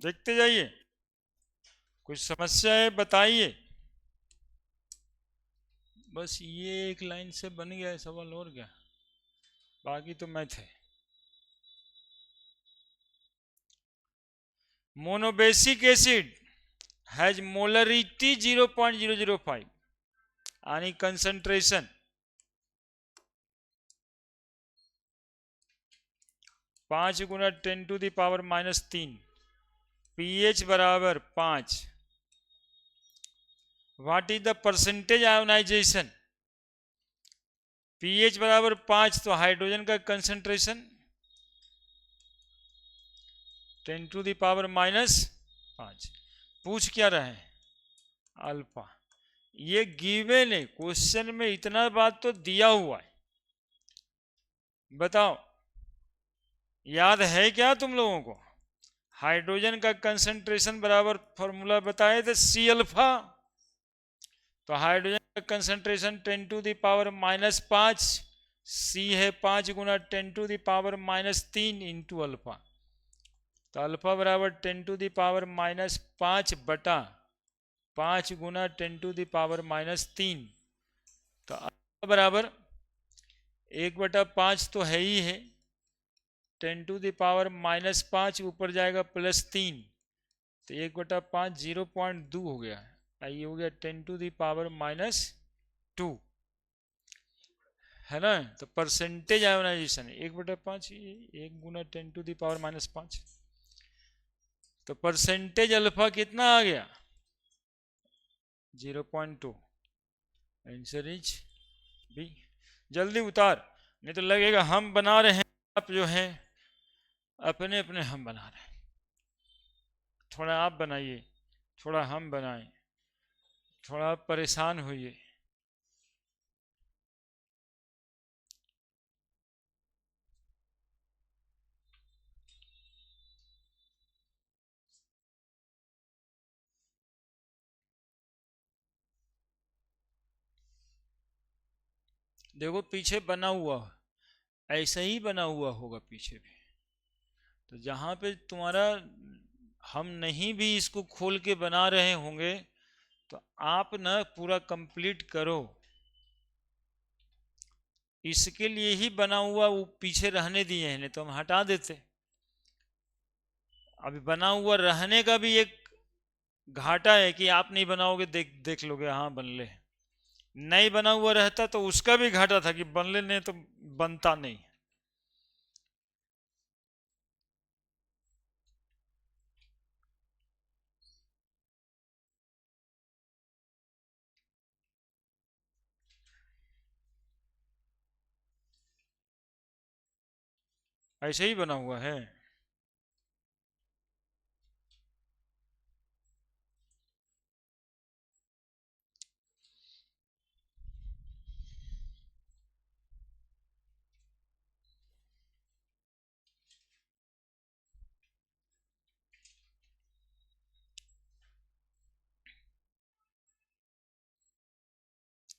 देखते जाइए, कुछ समस्या है बताइए। बस ये एक लाइन से बन गया है सवाल, और क्या, बाकी तो मैथ है। मोनोबेसिक एसिड हैज मोलरिटी 0.005 यानी कंसंट्रेशन 5 गुना 10⁻³ pH बराबर 5। What is the percentage ionization? pH बराबर 5 तो हाइड्रोजन का कंसंट्रेशन 10⁻⁻5। पूछ क्या रहे हैं? अल्फा। ये गिवन है, क्वेश्चन में इतना बात तो दिया हुआ है। बताओ याद है क्या तुम लोगों को? हाइड्रोजन का कंसंट्रेशन बराबर फॉर्मूला बताए थे सी अल्फा। तो हाइड्रोजन का कंसंट्रेशन 10⁻⁻5, सी है 5 गुना 10⁻³ इंटू अल्फा। तो अल्फा बराबर 10⁻5 बटा 5 गुना 10⁻³ तो अल्फा बराबर 1/5 तो है ही है, 10⁻5 ऊपर जाएगा +3 तो 1/5 0.2 हो गया। ये हो गया 10⁻² है ना। तो परसेंटेज आयोनाइजेशन 1/5, 1 गुना 10⁻5। तो परसेंटेज अल्फा कितना आ गया? 0.2। Answer is B. जल्दी उतार, नहीं तो लगेगा हम बना रहे हैं, आप जो है अपने अपने हम बना रहे हैं। थोड़ा आप बनाइए, थोड़ा हम बनाएं, थोड़ा आप परेशान होइए। देखो पीछे बना हुआ ऐसा ही बना हुआ होगा पीछे भी। तो जहाँ पे तुम्हारा हम नहीं भी इसको खोल के बना रहे होंगे तो आप ना पूरा कंप्लीट करो। इसके लिए ही बना हुआ वो पीछे रहने दिए हैं, नहीं तो हम हटा देते। अभी बना हुआ रहने का भी एक घाटा है कि आप नहीं बनाओगे, देख लोगे हाँ बन ले। नहीं बना हुआ रहता तो उसका भी घाटा था कि बन ले, नहीं तो बनता नहीं। ऐसे ही बना हुआ है।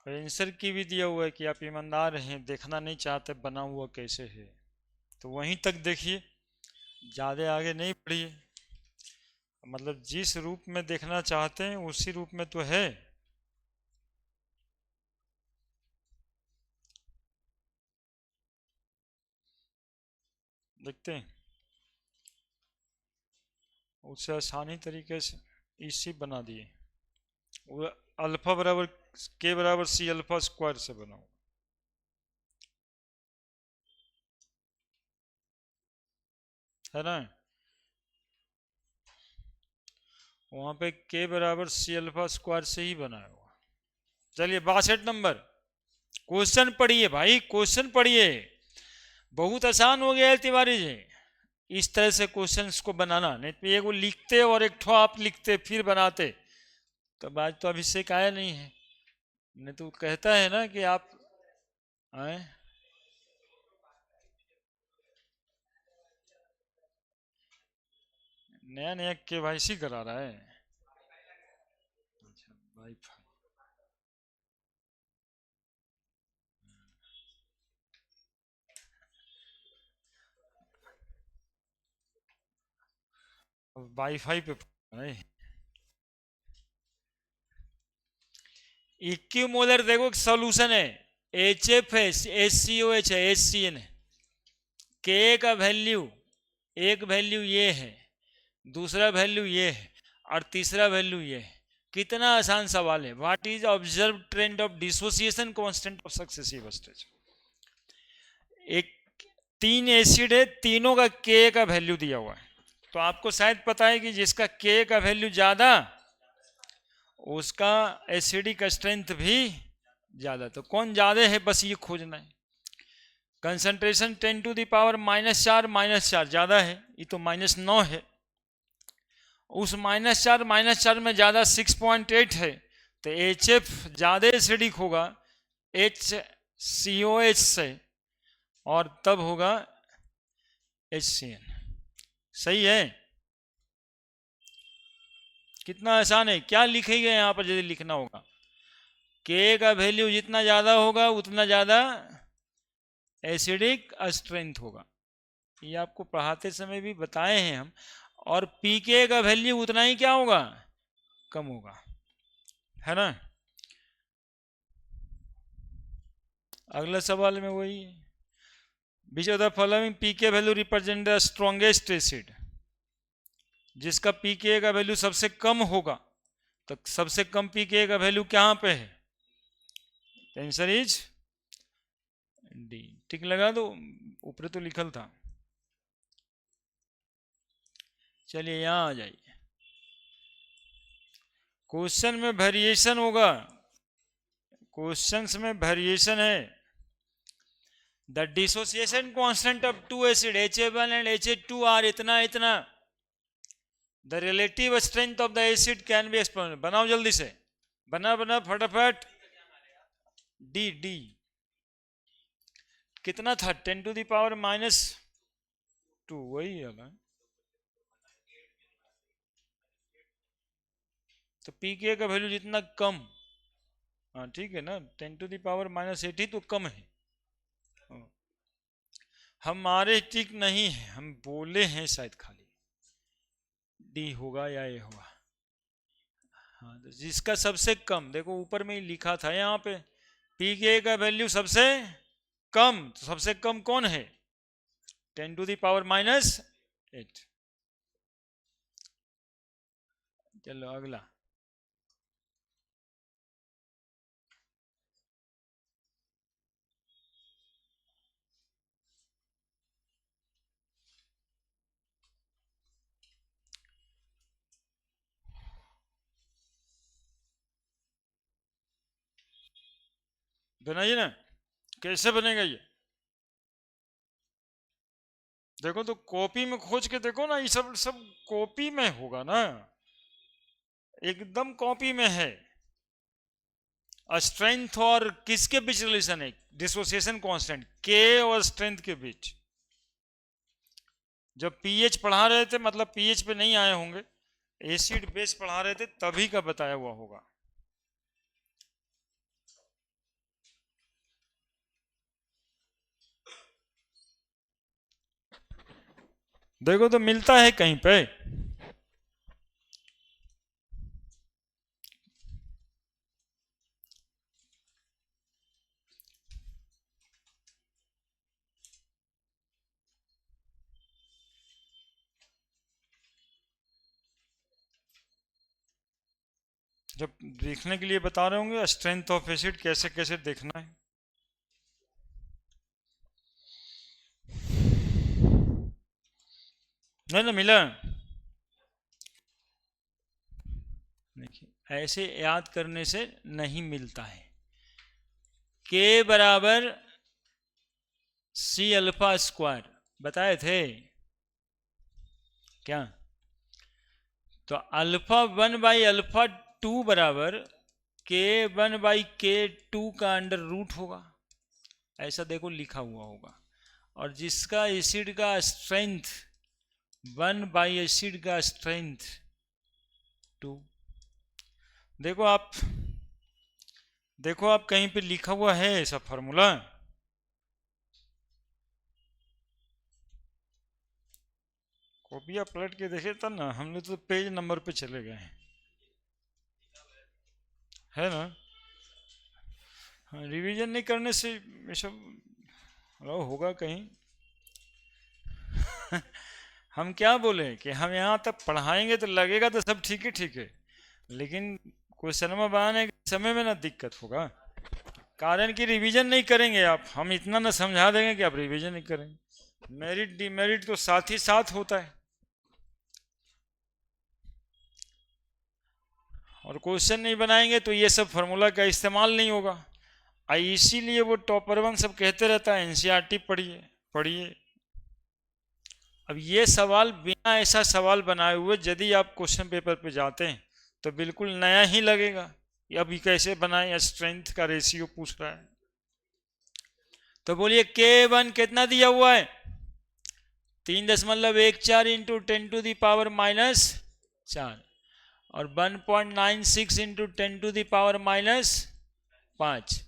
आंसर की भी दिया हुआ है कि आप ईमानदार हैं, देखना नहीं चाहते बना हुआ कैसे है, तो वहीं तक देखिए, ज़्यादा आगे नहीं बढ़िए। मतलब जिस रूप में देखना चाहते हैं उसी रूप में तो है। देखते हैं उससे आसानी तरीके से इसी बना दिए। वो अल्फा बराबर के बराबर सी अल्फा स्क्वायर से बना हुआ है ना। वहाँ पे के बराबर सी अल्फा स्क्वायर से ही बना हुआ। चलिए 62 नंबर क्वेश्चन पढ़िए भाई, क्वेश्चन पढ़िए। बहुत आसान हो गया है तिवारी जी इस तरह से क्वेश्चंस को बनाना। नहीं तो एक वो लिखते और एक ठो आप लिखते फिर बनाते, तो आज तो अभिषेक आया नहीं है। नहीं तो कहता है ना कि आप आए। नया नया केवाईसी करा रहा है। अच्छा वाईफाई। वाईफाई पे है। इक्विमोलर देखो सॉल्यूशन है, एच एफ है, एच सी ओ एच है, एच सी एन है। के का वैल्यू, एक वैल्यू ये है, दूसरा वैल्यू ये है और तीसरा वैल्यू ये है। कितना आसान सवाल है। What is observe trend of dissociation constant of successive stage. एक 3 एसिड है, तीनों का के का वैल्यू दिया हुआ है, तो आपको शायद पता है कि जिसका के का वैल्यू ज्यादा उसका एसिडिक स्ट्रेंथ भी ज्यादा। तो कौन ज्यादा है बस ये खोजना है। कंसंट्रेशन 10 टू द पावर -4 ज्यादा है, ये तो -9 है। उस -4 में ज्यादा 6.8 है, तो एच एफ ज्यादा एसिडिक होगा HCOH से, और तब होगा HCN। सही है। कितना आसान है। क्या लिखेगा यहाँ पर यदि लिखना होगा, के का वैल्यू जितना ज्यादा होगा उतना ज्यादा एसिडिक स्ट्रेंथ होगा। ये आपको पढ़ाते समय भी बताए हैं हम। और पीके का वैल्यू उतना ही क्या होगा, कम होगा, है ना। अगला सवाल में वही है, which of the following pK value represent the strongest acid. जिसका पीके का वैल्यू सबसे कम होगा, तो सबसे कम पीके का वैल्यू कहां पे है, आंसर इज डी। टिक लगा दो, ऊपर तो लिखल था। चलिए यहां आ जाइए। क्वेश्चन में वेरिएशन होगा, क्वेश्चंस में वेरिएशन है। The dissociation constant of two acid HA1 and HA2 are इतना इतना। The relative strength of the acid can be explain. बनाओ जल्दी से, बना बना फटाफट। डी डी कितना था, 10 टू द पावर -2, वही है ना। तो पीके का वैल्यू जितना कम, हाँ ठीक है ना, 10 टू द पावर -8 तो कम है। हमारे ठीक नहीं है, हम बोले हैं शायद खाली डी होगा या ए होगा। हाँ तो जिसका सबसे कम, देखो ऊपर में ही लिखा था यहाँ पे, पीके का वैल्यू सबसे कम, तो सबसे कम कौन है, 10 टू द पावर -8। चलो अगला। बनाइए ना, कैसे बनेगा ये। देखो तो कॉपी में खोज के देखो ना, ये सब सब कॉपी में होगा ना, एकदम कॉपी में है। स्ट्रेंथ और किसके बीच रिलेशन है, डिसोसिएशन कांस्टेंट के और स्ट्रेंथ के बीच। जब पीएच पढ़ा रहे थे, मतलब पीएच पे नहीं आए होंगे, एसिड बेस पढ़ा रहे थे तभी का बताया हुआ होगा। देखो तो मिलता है कहीं पे। जब देखने के लिए बता रहे होंगे स्ट्रेंथ ऑफ एसिड कैसे कैसे देखना है। नहीं ना मिला, देखिए ऐसे याद करने से नहीं मिलता है। के बराबर सी अल्फा स्क्वायर बताए थे क्या? तो अल्फा 1/α2 बराबर k1/k2 का अंडर रूट होगा, ऐसा देखो लिखा हुआ होगा। और जिसका एसिड का स्ट्रेंथ 1/एसिड का स्ट्रेंथ 2। देखो आप कहीं पे लिखा हुआ है ऐसा फॉर्मूला? कॉपिया पलट के देखे था ना, हमने तो पेज नंबर पे चले गए हैं, है ना? हाँ, रिवीजन नहीं करने से ये सब होगा कहीं। हम क्या बोले कि हम यहाँ तक पढ़ाएंगे तो लगेगा तो सब ठीक है, लेकिन क्वेश्चन में बनाने के समय में ना दिक्कत होगा, कारण कि रिवीजन नहीं करेंगे आप। हम इतना ना समझा देंगे कि आप रिवीजन नहीं करेंगे। मेरिट डिमेरिट तो साथ ही साथ होता है, और क्वेश्चन नहीं बनाएंगे तो ये सब फार्मूला का इस्तेमाल नहीं होगा। इसीलिए वो टॉपर वन सब कहते रहता है एनसीईआरटी पढ़िए पढ़िए। अब ये सवाल बिना ऐसा सवाल बनाए हुए यदि आप क्वेश्चन पेपर पे जाते हैं तो बिल्कुल नया ही लगेगा। अभी कैसे बनाए, स्ट्रेंथ का रेशियो पूछ रहा है, तो बोलिए K1 कितना दिया हुआ है? 3.14 इंटू 10⁻⁻4 और 1.96 इंटू 10⁻⁻5।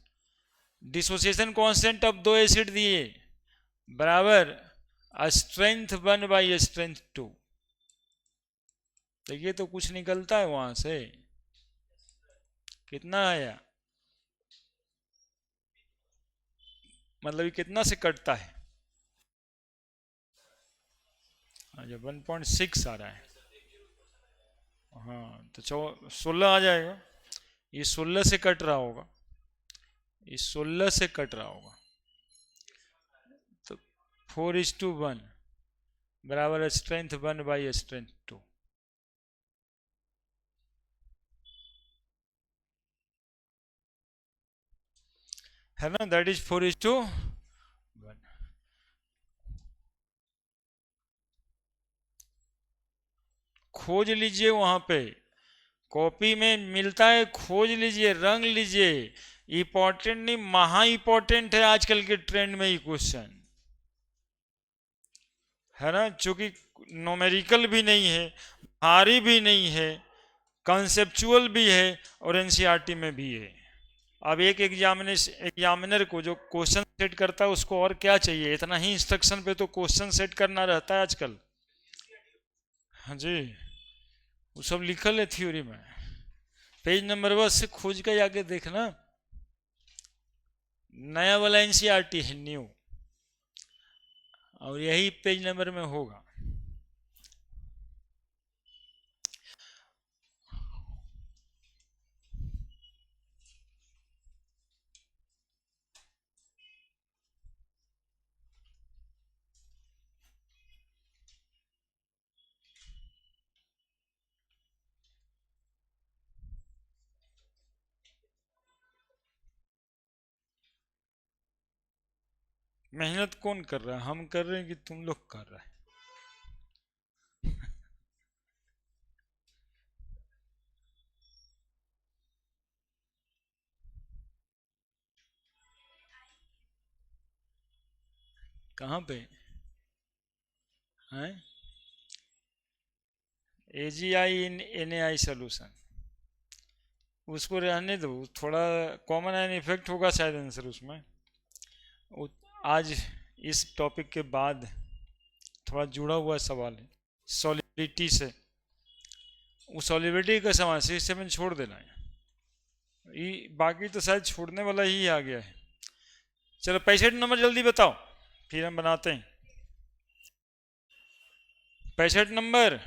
डिसोसिएशन कांस्टेंट अब दो एसिड दिए बराबर स्ट्रेंथ 1/स्ट्रेंथ 2। तो ये तो कुछ निकलता है वहां से, कितना आया, मतलब ये कितना से कटता है? अच्छा 1.6 आ रहा है, हाँ तो 16 आ जाएगा। ये 16 से कट रहा होगा, ये 16 से कट रहा होगा, तो 4:1 बराबर स्ट्रेंथ 1/स्ट्रेंथ 2। है ना, दैट इज 4:1। खोज लीजिए वहां पे, कॉपी में मिलता है, खोज लीजिए, रंग लीजिए। इंपॉर्टेंट नहीं, महा इंपॉर्टेंट है आजकल के ट्रेंड में ये क्वेश्चन, है ना? चूंकि नोमेरिकल भी नहीं है, भारी भी नहीं है, कंसेप्चुअल भी है और एनसीईआरटी में भी है। अब एक एग्जामिनर को जो क्वेश्चन सेट करता है उसको और क्या चाहिए? इतना ही इंस्ट्रक्शन पे तो क्वेश्चन सेट करना रहता है आजकल। हाँ जी, वो सब लिखल है थ्योरी में, पेज नंबर 10 से खोज के जाके देखना। नया वाला एनसीईआरटी है, न्यू, और यही पेज नंबर में होगा। मेहनत कौन कर रहा है? हम कर रहे हैं कि तुम लोग कर रहे हैं? कहाँ पे है? AgI इन NaI सोल्यूशन, उसको रहने दो, थोड़ा कॉमन आयन इफेक्ट होगा शायद आंसर उसमें। आज इस टॉपिक के बाद थोड़ा जुड़ा हुआ सवाल है सॉलिबिलिटी से, वो सॉलिबिलिटी का सवाल 67 छोड़ देना है, ये बाकी तो शायद छोड़ने वाला ही आ गया है। चलो 65 नंबर जल्दी बताओ, फिर हम बनाते हैं। 65 नंबर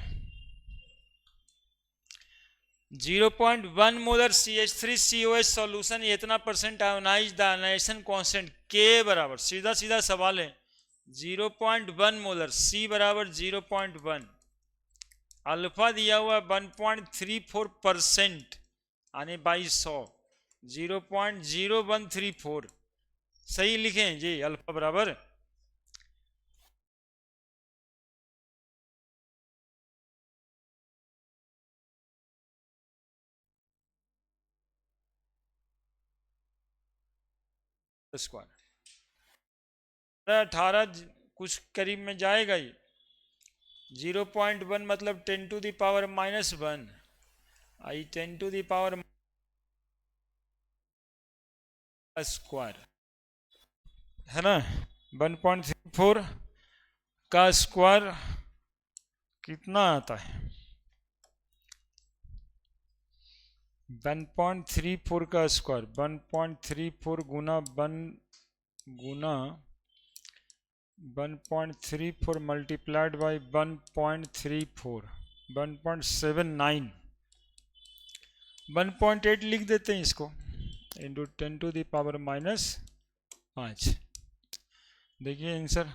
0.1 मोलर CH3COH सॉल्यूशन, इतना percent ionize the ionization constant K बराबर, सीधा सीधा सवाल है, 0.1 मोलर, C बराबर 0.1, अल्फा दिया हुआ 1.34% यानी 100, 0.0134 सही लिखें जी, अल्फा बराबर स्क्वायर 18 कुछ करीब में जाएगा ही। 0.1 मतलब 10 टू द पावर -1 आई 10 टू द पावर स्क्वायर है ना। 1.34 का स्क्वायर कितना आता है? 1.34 का स्क्वायर 1.34 गुना 1.34 मल्टीप्लाइड बाई 1.34 1.79 1.8 लिख देते हैं इसको, इंटू 10 टू द पावर -5। देखिए answer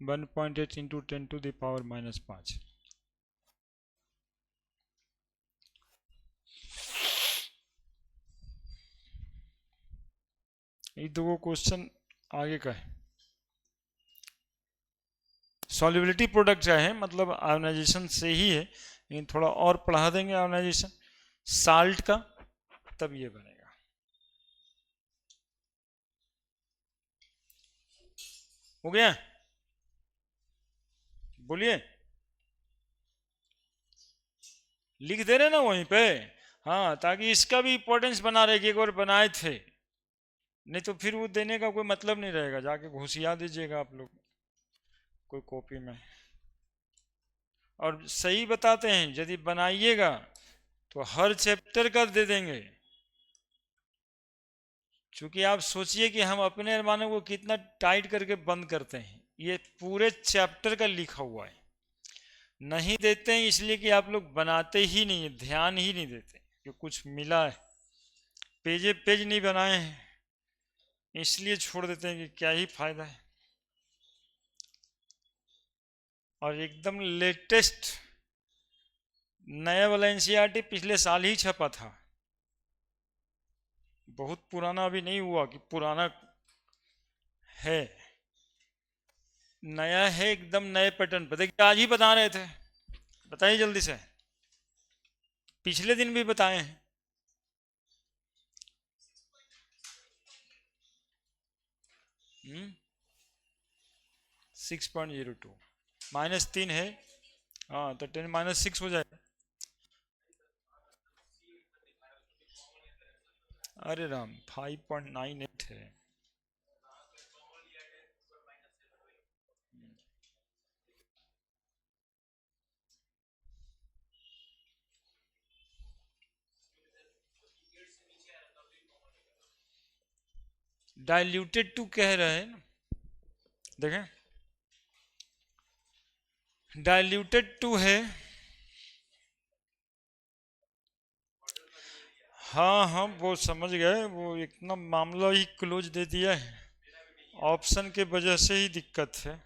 1.8 into 10 to the power -5। ये दो क्वेश्चन आगे का है। सॉल्युबिलिटी प्रोडक्ट क्या है, मतलब आयोनाइजेशन से ही है, लेकिन थोड़ा और पढ़ा देंगे आयोनाइजेशन साल्ट का, तब ये बनेगा। हो गया, बोलिए, लिख दे रहे ना वहीं पे। हाँ, ताकि इसका भी इंपॉर्टेंस बना रहे कि एक बार बनाए थे, नहीं तो फिर वो देने का कोई मतलब नहीं रहेगा, जाके घुसिया दीजिएगा आप लोग कोई कॉपी में। और सही बताते हैं, यदि बनाइएगा तो हर चैप्टर का दे देंगे, क्योंकि आप सोचिए कि हम अपने अरमानों को कितना टाइट करके बंद करते हैं। ये पूरे चैप्टर का लिखा हुआ है, नहीं देते हैं इसलिए कि आप लोग बनाते ही नहीं है, ध्यान ही नहीं देते कि कुछ मिला है, पेजे पेज नहीं बनाए हैं, इसलिए छोड़ देते हैं कि क्या ही फायदा है। और एकदम लेटेस्ट नया वाला एनसीईआरटी पिछले साल ही छपा था, बहुत पुराना अभी नहीं हुआ कि पुराना है, नया है, एकदम नए पैटर्न पर। देखिए आज ही बता रहे थे, बताइए जल्दी से, पिछले दिन भी बताए हैं। 6.02 -3 है, हाँ तो 10 - 6 हो जाएगा। अरे राम 5.98 है। डाइल्यूटेड टू कह रहे हैं ना, देखें डाइल्यूटेड टू है। हाँ हाँ वो समझ गए, वो इतना मामला ही क्लोज दे दिया है, ऑप्शन के वजह से ही दिक्कत है।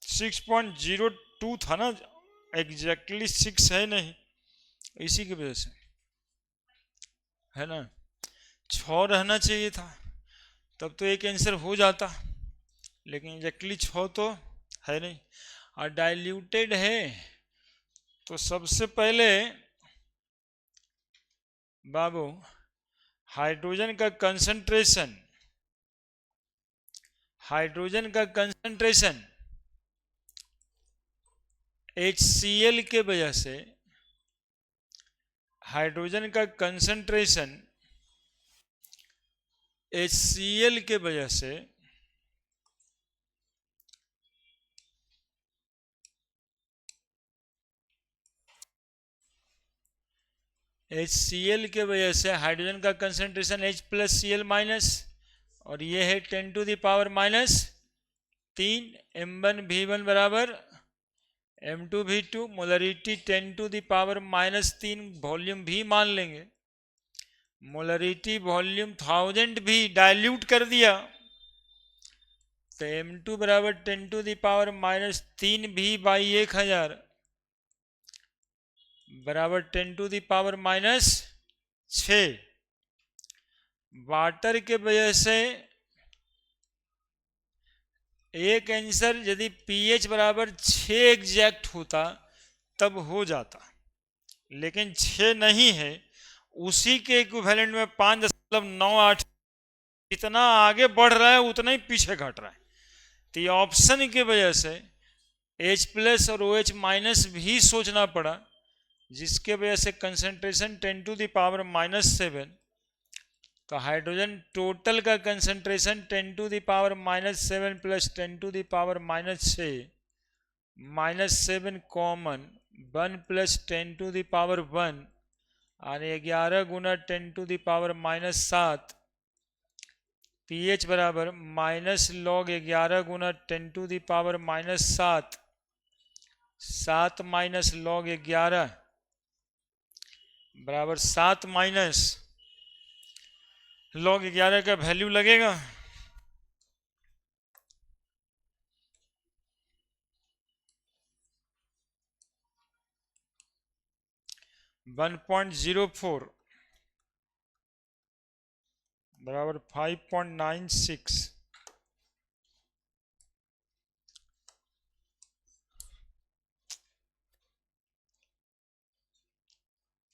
6.02 था ना, एग्जैक्टली 6 है नहीं, इसी की वजह से है ना। 6 रहना चाहिए था, तब तो एक आंसर हो जाता, लेकिन एग्जैक्टली 6 तो है नहीं। और डाइल्यूटेड है तो सबसे पहले बाबू हाइड्रोजन का कंसंट्रेशन, हाइड्रोजन का कंसंट्रेशन HCl के वजह से, हाइड्रोजन का कंसंट्रेशन HCl के वजह से HCl के वजह से हाइड्रोजन का कंसंट्रेशन H+Cl-, और ये है 10 टू द पावर -3 M1V1 बराबर M2V2, molarity 10 to the power -3 volume भी मान लेंगे, मोलरिटी वॉल्यूम 1000 भी डाइल्यूट कर दिया तो m2 बराबर 10⁻³ भी बाई 1000 बराबर 10⁻⁶। वाटर के वजह से एक आंसर यदि pH बराबर 6 एग्जैक्ट होता तब हो जाता, लेकिन 6 नहीं है, उसी के इक्विवेलेंट में 5.98 जितना आगे बढ़ रहा है उतना ही पीछे घट रहा है। तो ये ऑप्शन की वजह से H+ और OH- भी सोचना पड़ा, जिसके वजह से कंसंट्रेशन 10⁻⁻⁷। तो हाइड्रोजन टोटल का कंसंट्रेशन 10⁻⁻7 प्लस 10⁻⁻6 -7 कॉमन 1 प्लस 10⁻1 और 11 गुना 10⁻⁻7 pH बराबर -log11 गुना 10⁻⁻7 7 माइनस log11 बराबर 7 माइनस log11 का वैल्यू लगेगा 1.04 बराबर 5.96।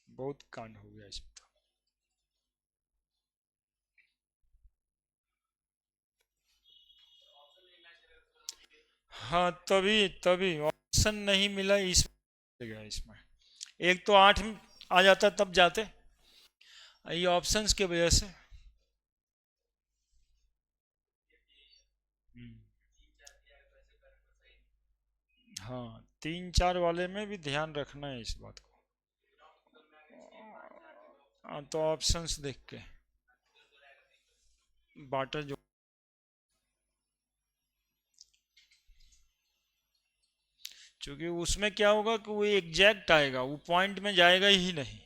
बहुत कांड हो गया इसमें। हाँ तभी ऑप्शन नहीं मिला इसमें। एक तो 8 आ जाता तब जाते, ये ऑप्शंस के वजह से। हाँ 3-4 वाले में भी ध्यान रखना है इस बात को। तो ऑप्शंस देख के वाटर जो, क्योंकि उसमें क्या होगा कि वो एग्जैक्ट आएगा, वो पॉइंट में जाएगा ही नहीं।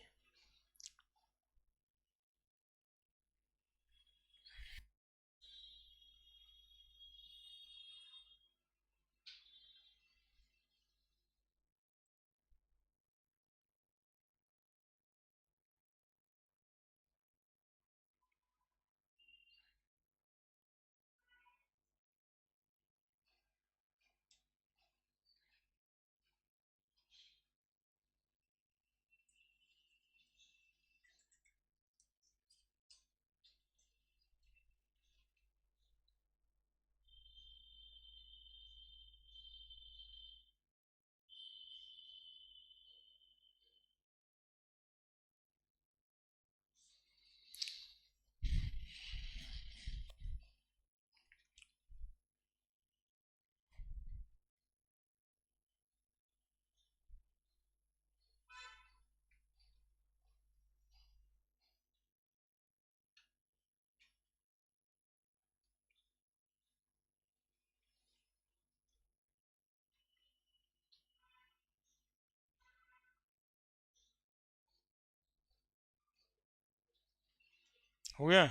हो गया।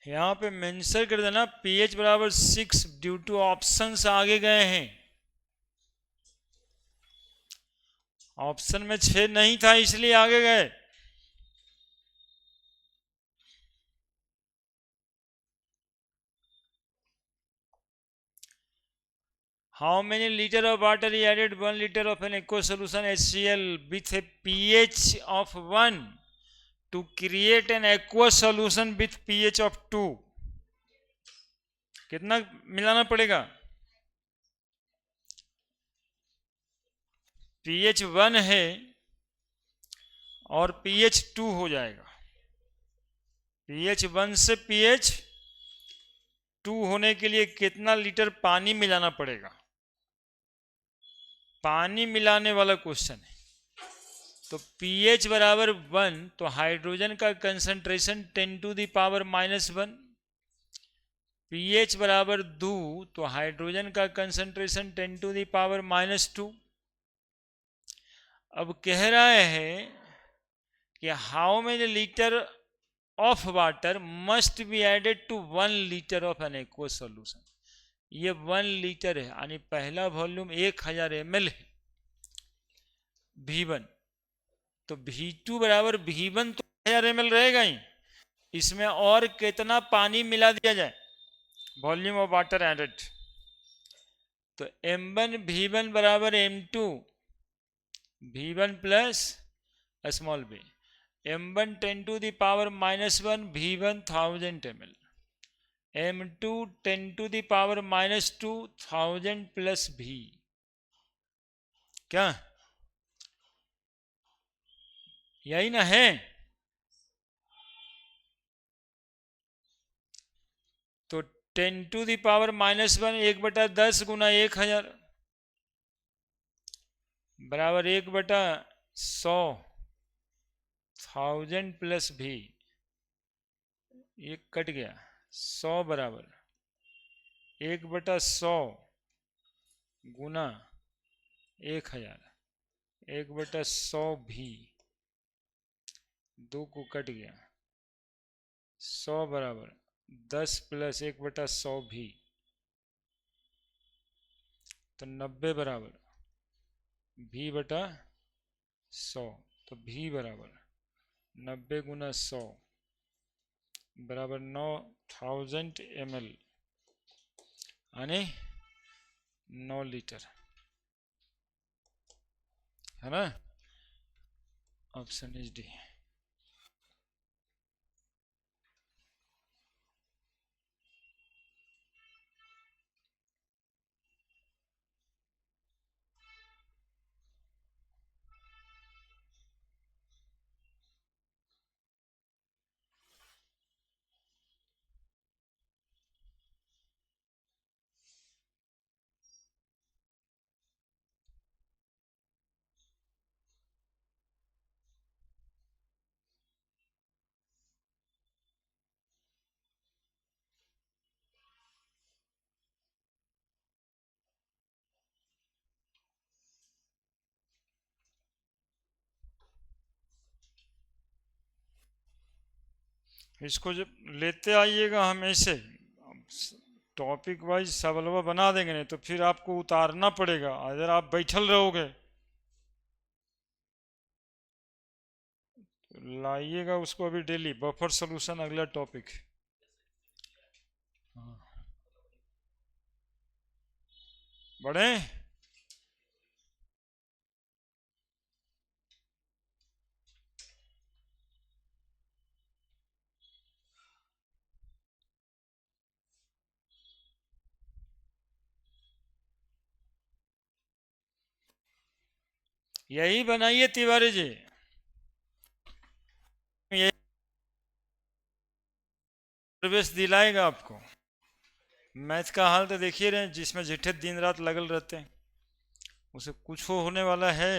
यहाँ पे मेंशन कर देना pH बराबर 6 ड्यू टू ऑप्शंस आगे गए हैं। ऑप्शन में 6 नहीं था इसलिए आगे गए। How many liter of water is added 1 liter of an aqueous solution HCl with a pH of 1 to create an aqueous solution with pH of 2? कितना मिलाना पड़ेगा? pH 1 है और pH 2 हो जाएगा। pH 1 से pH 2 होने के लिए कितना लीटर पानी मिलाना पड़ेगा? पानी मिलाने वाला क्वेश्चन है। तो pH बराबर 1, तो हाइड्रोजन का कंसंट्रेशन 10⁻⁻1, pH बराबर 2, तो हाइड्रोजन का कंसंट्रेशन 10⁻⁻²। अब कह रहा है कि how many litre of water must be added to 1 litre of an aqueous solution. ये 1 लीटर है, यानी पहला वॉल्यूम 1000 ml है V1, तो V2 बराबर V1 तो 1000 ml रहेगा ही, इसमें और कितना पानी मिला दिया जाए, वॉल्यूम ऑफ वाटर एडेड, तो M1 V1 बराबर M2 V1 plus small b, M1 10⁻⁻1 V1 1000 ml, M2 10⁻⁻2 1000 plus V, क्या यही ना है? तो 10⁻⁻1 1/10 गुना 1000 बराबर 1/100 1000 प्लस भी, ये कट गया, 100 बराबर 1/100 गुना 1000 1/100 भी, 2 को कट गया, 100 बराबर 10 प्लस 1/100 भी, तो 90 बराबर V/100, तो V बराबर 90 गुना 100 बराबर 9000 ml, यानी 9 लीटर, है ना? Option is D. इसको जब लेते आइएगा हम ऐसे टॉपिक वाइज सवालवा बना देंगे, नहीं तो फिर आपको उतारना पड़ेगा अगर आप बैठल रहोगे। लाइएगा उसको अभी डेली, बफर सॉल्यूशन अगला टॉपिक। बढ़े? यही बनाइए तिवारी जी, यही प्रवेश दिलाएगा आपको। मैथ का हाल तो देखिए रहे, जिसमें जिठे दिन रात लगल रहते हैं उसे कुछ होने वाला है।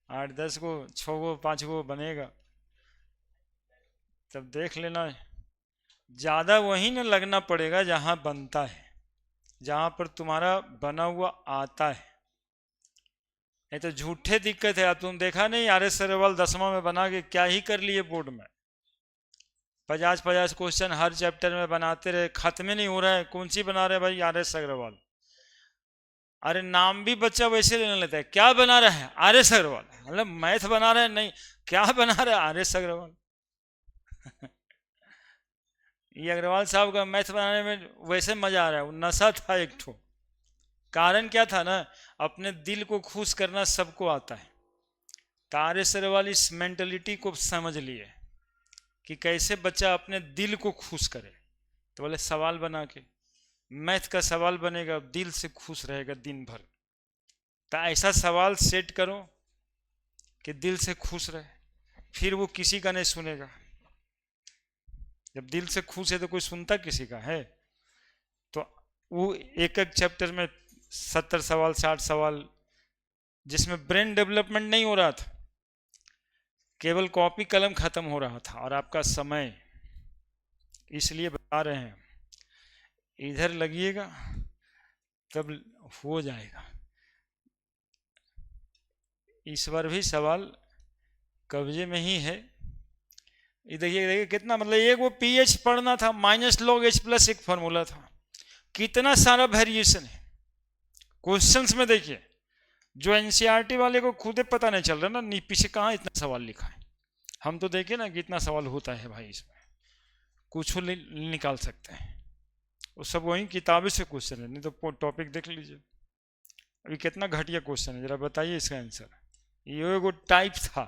8-10 को 6 को 5 को बनेगा, तब देख लेना। ज़्यादा वहीं न लगना पड़ेगा जहाँ बनता है, जहाँ पर तुम्हारा बना हुआ आता है। नहीं तो झूठे दिक्कत है। तुम देखा नहीं RS अग्रवाल 10वां में बना के क्या ही कर लिए बोर्ड में, 50-50 क्वेश्चन हर चैप्टर में बनाते रहे, खत्म नहीं हो रहा है। कौन सी बना रहे भाई RS अग्रवाल? अरे नाम भी बच्चा वैसे लेने लेता है, क्या बना रहा है RS अग्रवाल, मतलब मैथ बना रहा है नहीं, क्या बना रहा है RS अग्रवाल। ये अग्रवाल साहब का मैथ बनाने में वैसे मजा आ रहा है, वो नशा था एक ठो। कारण क्या था ना, अपने दिल को खुश करना सबको आता है। RS अग्रवाल इस मेंटलिटी को समझ लिए कि कैसे बच्चा अपने दिल को खुश करे, तो बोले सवाल बना के, मैथ का सवाल बनेगा, दिल से खुश रहेगा दिन भर। तो ऐसा सवाल सेट करो कि दिल से खुश रहे, फिर वो किसी का नहीं सुनेगा। जब दिल से खुश है तो कोई सुनता किसी का है? तो वो एक एक चैप्टर में 70 सवाल 60 सवाल, जिसमें ब्रेन डेवलपमेंट नहीं हो रहा था, केवल कॉपी कलम खत्म हो रहा था और आपका समय इसलिए बता रहे हैं, इधर लगिएगा तब हो जाएगा। इस बार भी सवाल कब्जे में ही है। ये देखिए देखिए कितना, मतलब एक वो पीएच पढ़ना था, माइनस लॉग एच प्लस एक फॉर्मूला था, कितना सारा वेरिएशन है क्वेश्चंस में। देखिए जो एनसीईआरटी वाले को खुद ही पता नहीं चल रहा ना पीछे कहाँ इतना सवाल लिखा है। हम तो देखिए ना कितना सवाल होता है भाई, इसमें कुछ निकाल सकते हैं। वो सब वही किताबें से क्वेश्चन है, नहीं तो टॉपिक देख लीजिए। अभी कितना घटिया क्वेश्चन है, जरा बताइए इसका आंसर। ये एगो टाइप था,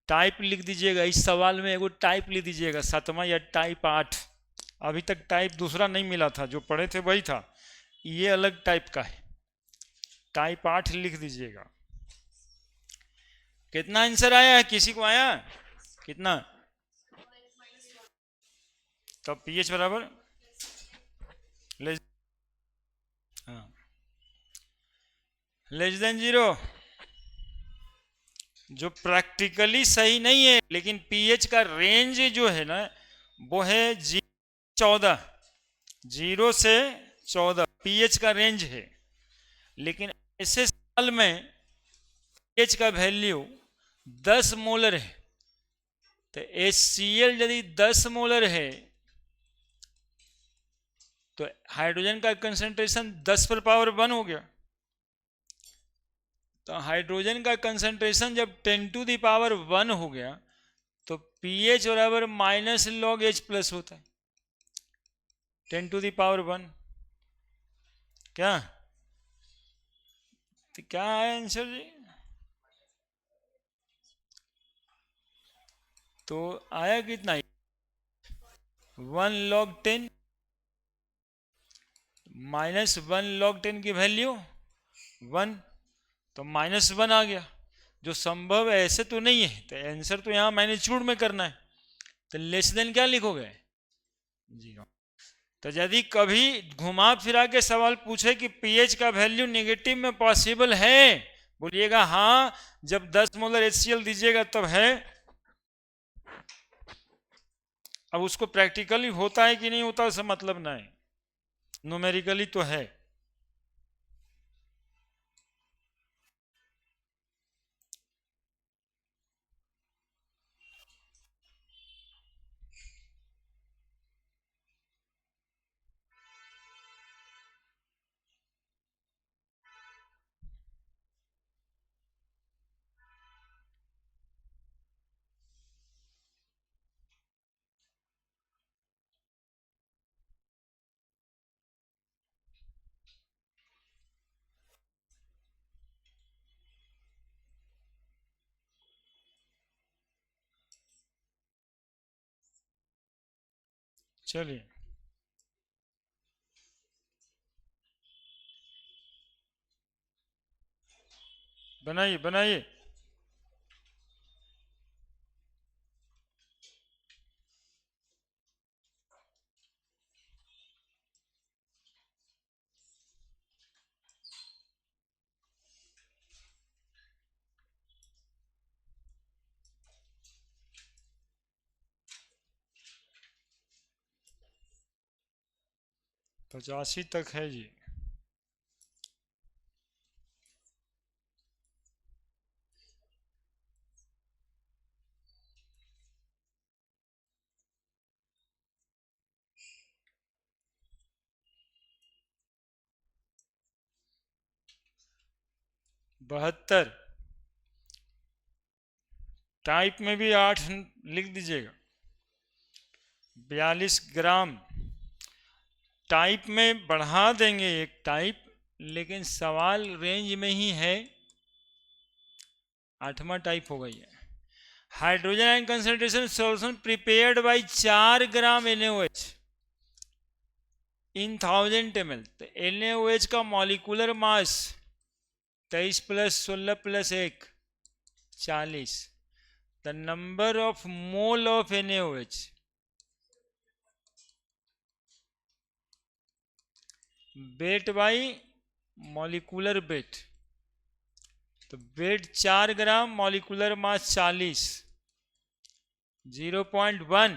टाइप लिख दीजिएगा इस सवाल में, एगो टाइप लिख दीजिएगा 7वां या टाइप 8। अभी तक टाइप दूसरा नहीं मिला था, जो पढ़े थे वही था, ये अलग टाइप का है, टाइप 8 लिख दीजिएगा। कितना आंसर आया है, किसी को आया कितना? तो पीएच बराबर लेस देन 0, जो प्रैक्टिकली सही नहीं है, लेकिन पीएच का रेंज जो है ना वो है 14, 0 से 14 पीएच का रेंज है। लेकिन ऐसे साल में पीएच का वैल्यू 10 मोलर है, तो HCl यदि 10 मोलर है तो हाइड्रोजन का कंसंट्रेशन 10 पर पावर 1 हो गया। तो हाइड्रोजन का कंसंट्रेशन जब 10 टू द पावर 1 हो गया तो पीएच बराबर माइनस लॉग एच प्लस होता है, 10 टू द पावर 1। क्या तो क्या है आंसर जी? तो आया कितना, 1 log 10 माइनस 1 log 10 की वैल्यू 1, तो -1 आ गया, जो संभव है ऐसे तो नहीं है, तो आंसर तो यहाँ मैग्नीट्यूड में करना है, तो लेस देन क्या लिखोगे 0। तो यदि कभी घुमा फिरा के सवाल पूछे कि पीएच का वैल्यू नेगेटिव में पॉसिबल है, बोलिएगा हाँ, जब 10 मोलर HCl दीजिएगा तब है। अब उसको प्रैक्टिकली होता है कि नहीं होता उससे मतलब नहीं, न्यूमेरिकली तो है। चलिए बनाइए बनाइए। पचासी तक है जी। बहत्तर, टाइप में भी 8 लिख दीजिएगा। 42 ग्राम, टाइप में बढ़ा देंगे एक टाइप, लेकिन सवाल रेंज में ही है, 8वां टाइप हो गई है। Hydrogen ion concentration solution prepared by 4 gram NaOH in 1000 ml। तो NaOH का molecular mass 23 + 16 + 1 40। The number of mole of NaOH weight by molecular weight, तो वेट 4 ग्राम, मॉलिक्यूलर मास 40, 0.1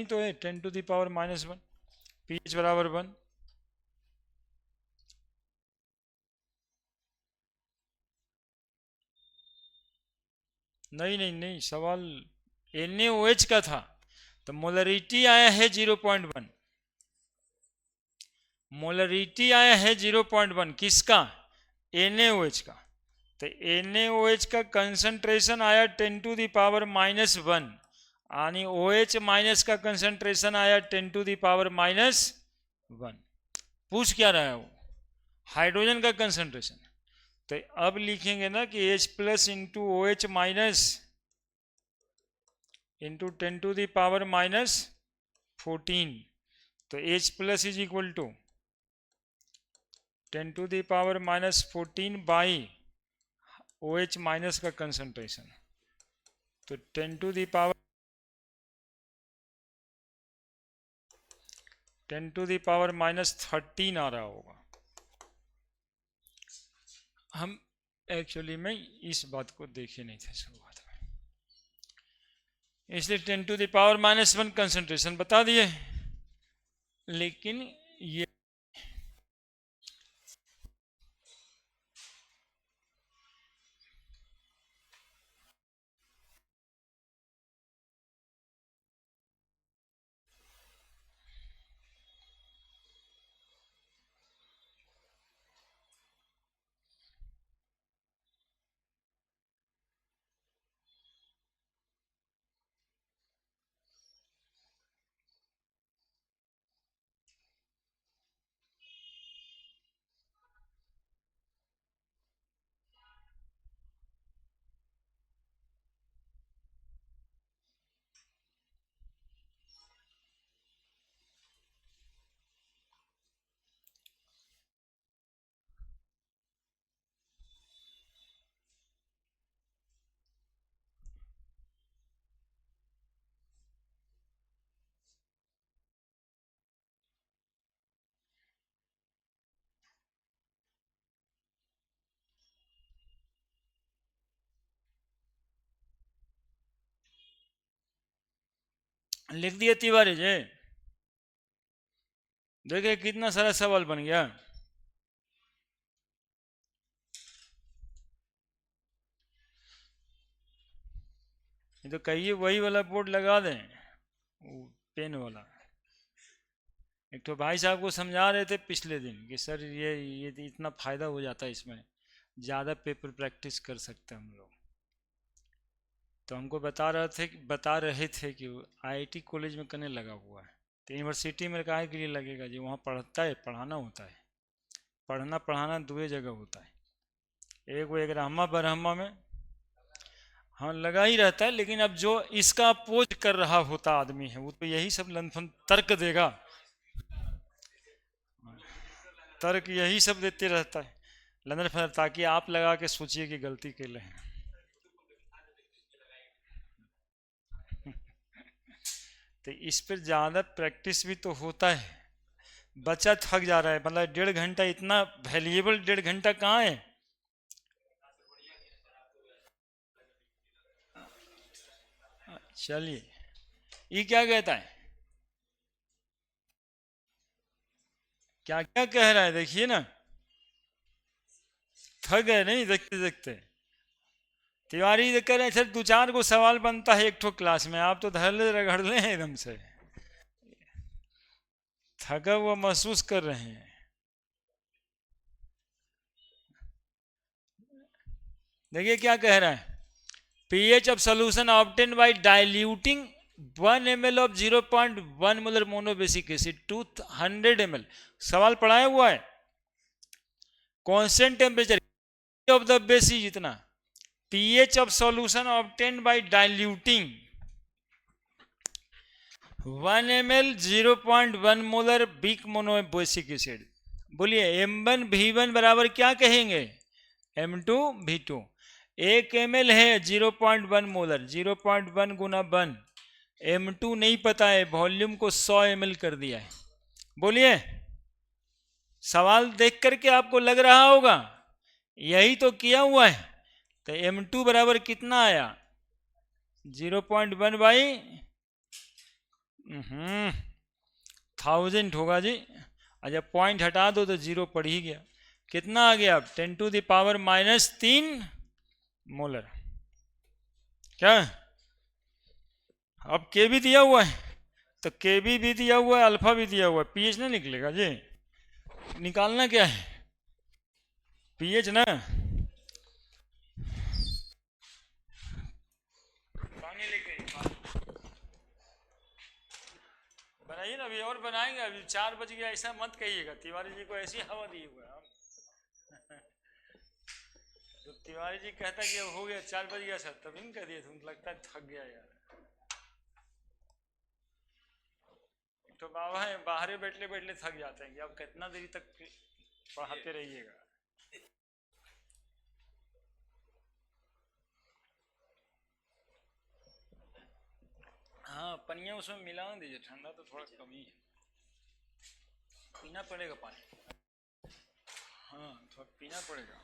ही तो है 10 टू द पावर -1, pH बराबर 1। नहीं नहीं नहीं, सवाल NaOH का था, तो मोलरिटी आया है 0.1, मोलरिटी आया है 0.1 किसका? NaOH का। तो NaOH का कंसंट्रेशन आया 10 टू द पावर -1 आणि OH माइनस का कंसंट्रेशन आया 10 टू द पावर -1। पूछ क्या रहा है वो? हाइड्रोजन का कंसंट्रेशन। तो अब लिखेंगे ना कि H plus into OH minus into 10 to the power -14, तो H plus is equal to 10 to the power -14 by OH minus का कंसंट्रेशन, तो 10 टू द पावर -13 आ रहा होगा। हम एक्चुअली में इस बात को देखे नहीं थे शुरुआत में, इसलिए 10 टू द पावर -1 कंसंट्रेशन बता दिए। लेकिन ये लिख दिए तिवारी जी, देखिए कितना सारा सवाल बन गया। ये तो कहिए वही वाला बोर्ड लगा दें, वो पेन वाला। एक तो भाई साहब को समझा रहे थे पिछले दिन कि सर ये इतना फायदा हो जाता है, इसमें ज़्यादा पेपर प्रैक्टिस कर सकते हैं हम लोग। तो हमको बता रहे थे कि IIT कॉलेज में करने लगा हुआ है, तो यूनिवर्सिटी में काहे के लिए लगेगा जी? वहाँ पढ़ता है, पढ़ाना होता है, पढ़ाना दो जगह होता है, एक वो एक रहमा बरहमा में हाँ लगा ही रहता है। लेकिन अब जो इसका अपोज कर रहा होता आदमी है, वो तो यही सब लनफन तर्क देगा, तर्क यही सब देते रहता है लंदन फंदन, ताकि आप लगा के सोचिए कि गलती कर ले हैं। तो इस पर ज़्यादा प्रैक्टिस भी तो होता है, बच्चा थक जा रहा है, मतलब 1.5 घंटा, इतना वैल्यूएबल 1.5 घंटा कहाँ है? चलिए, ये क्या कहता है, क्या क्या कह रहा है देखिए ना, थक गए नहीं देखते देखते। तिवारी कह रहे हैं सर 2-4 को सवाल बनता है एक ठो क्लास में, आप तो धर ले रगड़ ले हैं एकदम से, थका हुआ महसूस कर रहे हैं। देखिए क्या कह रहा है, pH of solution obtained by diluting 1 ml of 0.1 molar monobasic acid to 100 ml। सवाल पढ़ाया हुआ है, constant temperature of the basis जितना pH of solution obtained by diluting 1 ml 0.1 molar बिक मोनोबोसिक एसिड। बोलिए M1 V1 बराबर क्या कहेंगे, M2 V2। 1 ml है 0.1 मोलर, 0.1 गुना 1, M2 नहीं पता है, वॉल्यूम को 100 ml कर दिया है। बोलिए सवाल देख करके आपको लग रहा होगा यही तो किया हुआ है। तो M2 बराबर कितना आया, 0.1 बाई 1000 होगा जी। अच्छा पॉइंट हटा दो तो जीरो पड़ ही गया। कितना आ गया, 10 टू द पावर -3 मोलर। क्या अब के भी दिया हुआ है तो के भी दिया हुआ है, अल्फा भी दिया हुआ है, पीएच ना निकलेगा जी। निकालना क्या है, पीएच ना। पानी लेके बनाइए ना, अभी और बनाएंगे, अभी 4 बज गया, ऐसा मत कहिएगा। तिवारी जी को ऐसी हवा दी हुआ है हम। तो तिवारी जी कहता कि अब हो गया 4 बज गया सर, तभी नहीं कह दिए, तुम लगता है थक गया यार। तो बाबा है बाहर बैठले बैठले थक जाते हैं कि अब कितना देरी तक पढ़ाते रहिएगा। हाँ पनिया उसमें मिला दीजिए, ठंडा तो थोड़ा कमी है, पीना पड़ेगा पानी। हाँ थोड़ा पीना पड़ेगा।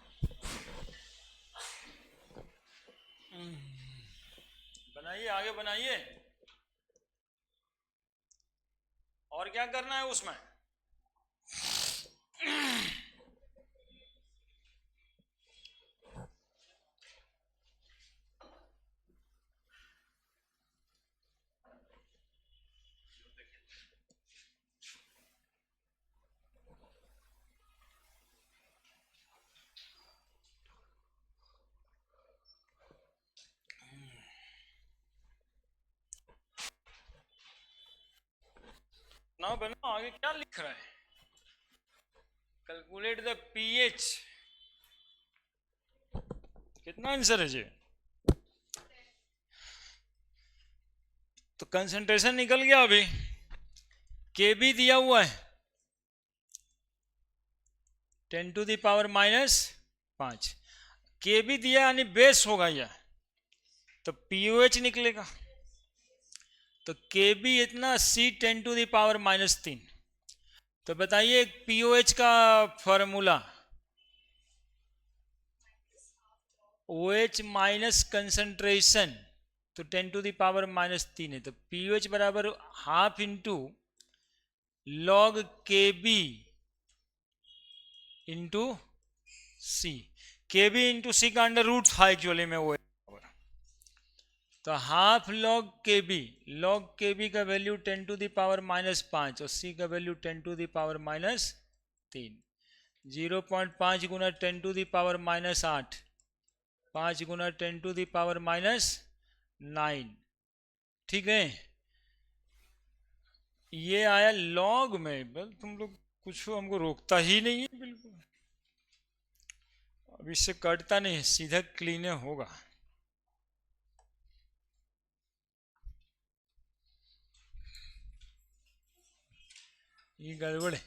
बनाइए आगे बनाइए। और क्या करना है उसमें, ना बना आगे क्या लिख रहा है, कैलकुलेट द पीएच। कितना आंसर है जी, तो कंसंट्रेशन निकल गया। अभी के भी दिया हुआ है 10 टू द पावर -5, के भी दिया यानी बेस होगा यह, तो पीओएच निकलेगा। तो के भी इतना, सी 10 टू द पावर -3। तो बताइए पीओएच का फॉर्मूला, OH माइनस कंसंट्रेशन, तो 10 टू द पावर -3 है। तो पीओएच बराबर हाफ इंटू लॉग के बी इंटू सी। के बी इंटू सी का √5 था एक्चुअली में वो, तो हाफ लॉग के बी, लॉग के बी का वैल्यू 10 टू द पावर -5 और सी का वैल्यू 10 टू द पावर -3। 0.5 गुना 10 टू द पावर -8, 5 गुना 10 टू द पावर -9। ठीक है, ये आया लॉग में। बल तुम लोग कुछ हमको रोकता ही नहीं है बिल्कुल। अब इससे कटता नहीं, सीधा क्लीन होगा। ये गड़बड़ है।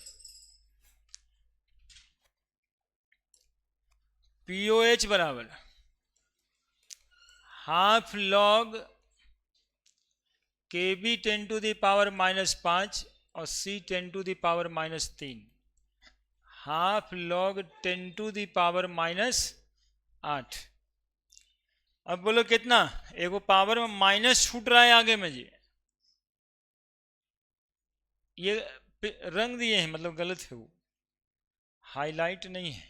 पीओएच बराबर हाफ लॉग के बी 10 टू द पावर -5 और C 10 to the power -3, half log 10 to the power -8। अब बोलो कितना, एगो पावर में माइनस छूट रहा है आगे में जी, ये रंग दिए हैं मतलब गलत है, वो हाईलाइट नहीं है।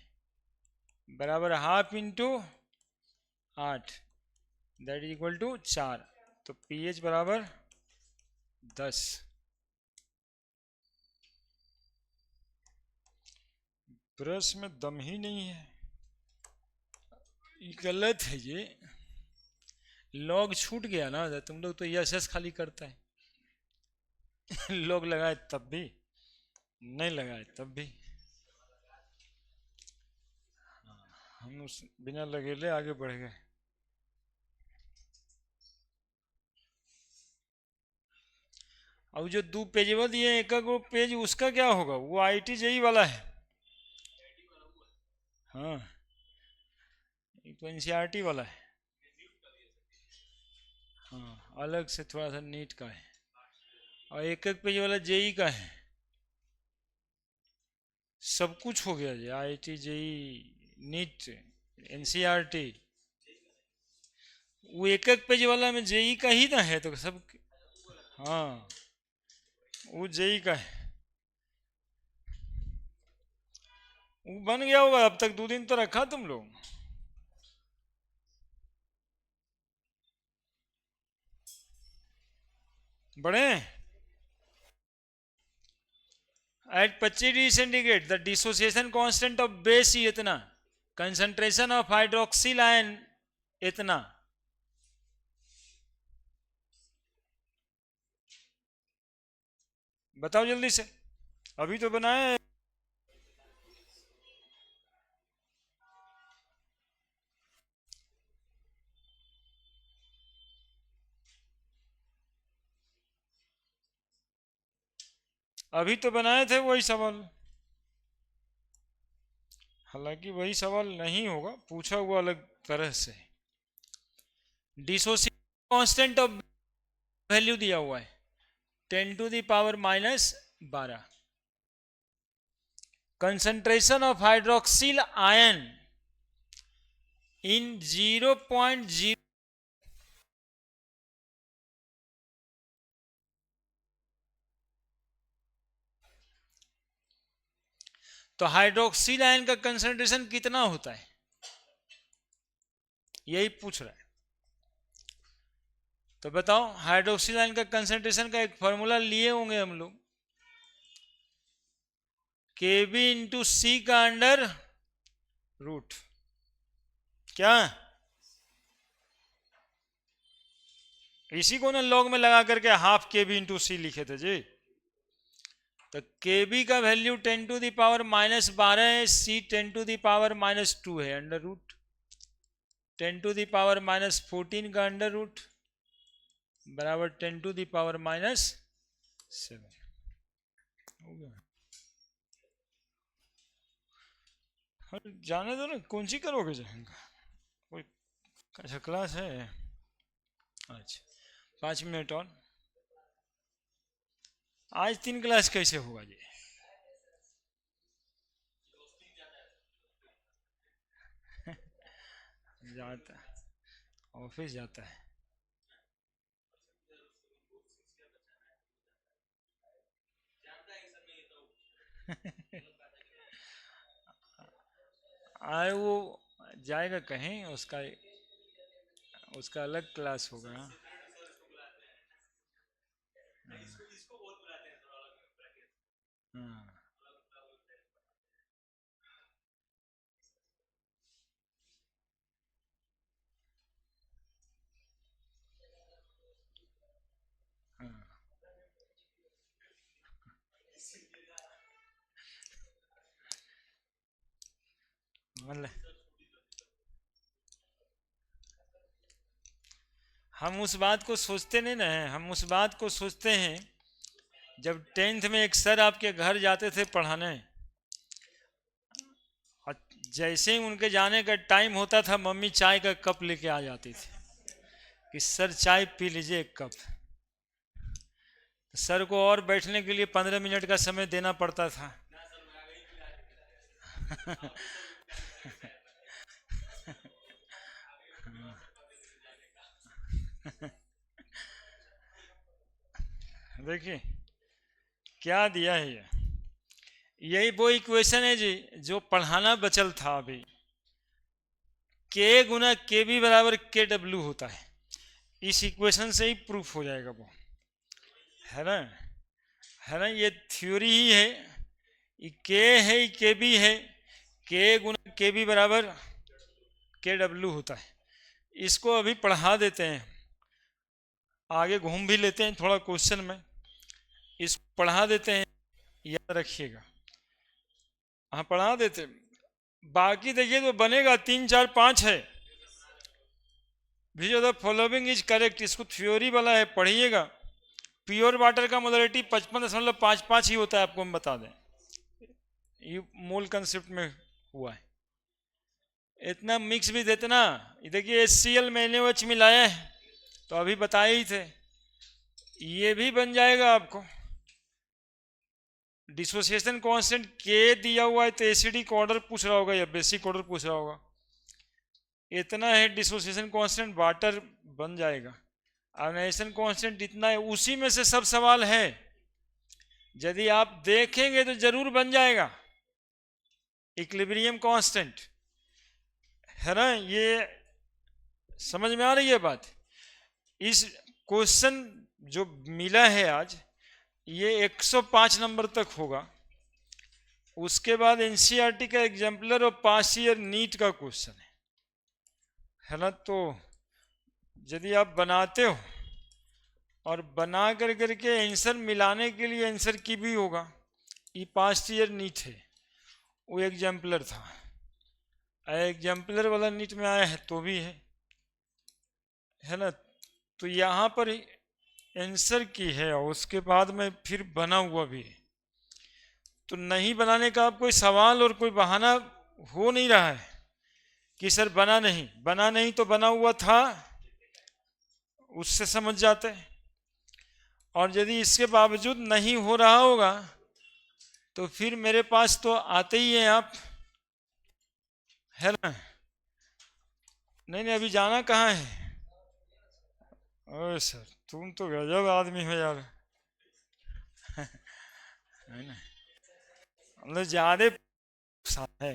बराबर half into 8 that is equal to 4। तो पीएच बराबर 10। ब्रश में दम ही नहीं है, ये गलत है ये। लॉग छूट गया ना, तुम लोग तो यस खाली करता है। लॉग लगाए तब भी, नहीं लगाए तब भी, हम उस बिना लगेले आगे बढ़ गए। अब जो दो पेजवा दिए एक एक पेज उसका क्या होगा, वो IIT JEE वाला है। हाँ ये तो NCERT वाला है। हाँ अलग से थोड़ा सा नीट का है, और एक एक पेज वाला JEE का है। सब कुछ हो गया जी, IIT JEE नीट NCERT। वो एक एक पेज वाला में JEE का ही ना है तो सब। हाँ वो JEE का है। वो बन गया होगा, अब तक 2 दिन तो रखा तुम लोग। बड़े at 25 degree centigrade the dissociation constant of base ही इतना, कंसंट्रेशन ऑफ हाइड्रोक्सिल आयन इतना। बताओ जल्दी से, अभी तो बनाए। अभी तो बनाए थे वही सवाल, हालांकि वही सवाल नहीं होगा, पूछा हुआ अलग तरह से। डिसोसिएशन कांस्टेंट ऑफ वैल्यू दिया हुआ है 10⁻⁻12। कंसंट्रेशन ऑफ हाइड्रोक्सिल आयन इन 0.0। तो हाइड्रोक्सिल आयन का कंसंट्रेशन कितना होता है, यही पूछ रहा है। तो बताओ, हाइड्रोक्सिल आयन का कंसंट्रेशन का एक फॉर्मूला लिए होंगे हम लोग, Kb/C का अंडर रूट क्या, इसी को ना लॉग में लगा करके हाफ Kb/C लिखे थे जी। तो Kb का वैल्यू 10⁻⁻12 है, C 10⁻⁻2 है, अंडर रूट 10⁻⁻14 का अंडर रूट बराबर 10⁻⁻7 हो गया। जाने दो ना, कौन सी करोगे जाएंगे, कोई अच्छा क्लास है। अच्छा 5 मिनट और, आज 3 क्लास कैसे होगा जी। जाता ऑफिस जाता है। आए वो जाएगा कहीं, उसका उसका अलग क्लास होगा। हाँ हाँ मतलब हम उस बात को सोचते नहीं ना है, हम उस बात को सोचते हैं जब 10th में एक सर आपके घर जाते थे पढ़ाने, और जैसे ही उनके जाने का टाइम होता था मम्मी चाय का कप लेके आ जाती थी कि सर चाय पी लीजिए एक कप। सर को और बैठने के लिए 15 मिनट का समय देना पड़ता था। देखिए क्या दिया है ये, यही वो इक्वेशन है जी जो पढ़ाना बचल था अभी। K × Kb बराबर KW होता है, इस इक्वेशन से ही प्रूफ हो जाएगा वो, है ना, है ना। ये थ्योरी ही है, ये K है ये Kb है, K × Kb बराबर KW होता है। इसको अभी पढ़ा देते हैं, आगे घूम भी लेते हैं थोड़ा क्वेश्चन में, इसको पढ़ा देते हैं, याद रखिएगा। हाँ पढ़ा देते, बाकी देखिए तो बनेगा 3 4 5 है। Which of the following is correct, इसको थ्योरी वाला है, पढ़िएगा प्योर वाटर का मोलरिटी 55.55 ही होता है, आपको हम बता दें, ये मोल कंसेप्ट में हुआ है। इतना मिक्स भी देते ना, देखिए HCl में NaOH मिलाया है, तो अभी बताए ही थे, ये भी बन जाएगा आपको। डिसोसिएशन कांस्टेंट K दिया हुआ है, तो एसिडिक ऑर्डर पूछ रहा होगा या बेसिक ऑर्डर पूछ रहा होगा, इतना है डिसोसिएशन कांस्टेंट, वाटर बन जाएगा। आयोनाइजेशन कांस्टेंट इतना है, उसी में से सब सवाल है, यदि आप देखेंगे तो जरूर बन जाएगा। इक्विलिब्रियम कांस्टेंट है ना, ये समझ में आ रही है बात। इस क्वेश्चन जो मिला है आज, ये 105 नंबर तक होगा। उसके बाद एनसीईआरटी का एग्जाम्पलर और पास ईयर नीट का क्वेश्चन है ना। तो यदि आप बनाते हो और बना कर करके आंसर मिलाने के लिए आंसर की भी होगा, ये पास्ट ईयर नीट है, वो एग्जाम्पलर था, एग्जाम्पलर वाला नीट में आया है तो भी है ना। तो यहाँ पर आंसर की है और उसके बाद में फिर बना हुआ भी है, तो नहीं बनाने का अब कोई सवाल और कोई बहाना हो नहीं रहा है कि सर बना नहीं तो बना हुआ था, उससे समझ जाते हैं। और यदि इसके बावजूद नहीं हो रहा होगा तो फिर मेरे पास तो आते ही हैं आप, है ना। नहीं अभी जाना कहाँ है? ओए सर तुम तो गजब आदमी हो यार, है ना। मतलब ज्यादा नुकसान है,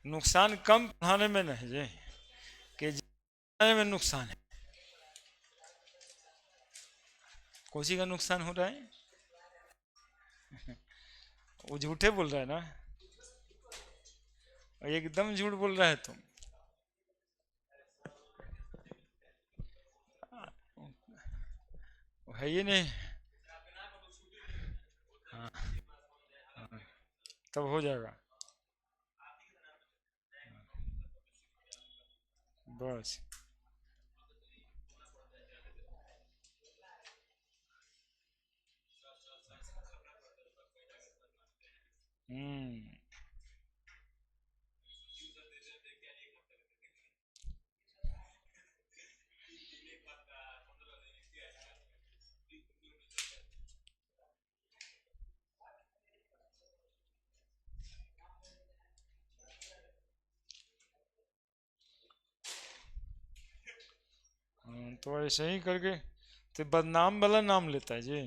नुकसान कम पढ़ाने में नहीं है कि जाने में नुकसान है। कोसी का नुकसान हो रहा है, वो झूठे बोल रहा है ना, एकदम झूठ बोल रहा है तुम। है ये नहीं, हाँ, हाँ, तब हो जाएगा बस। हम्म, तो ऐसे ही करके तो बदनाम वाला नाम लेता है जी।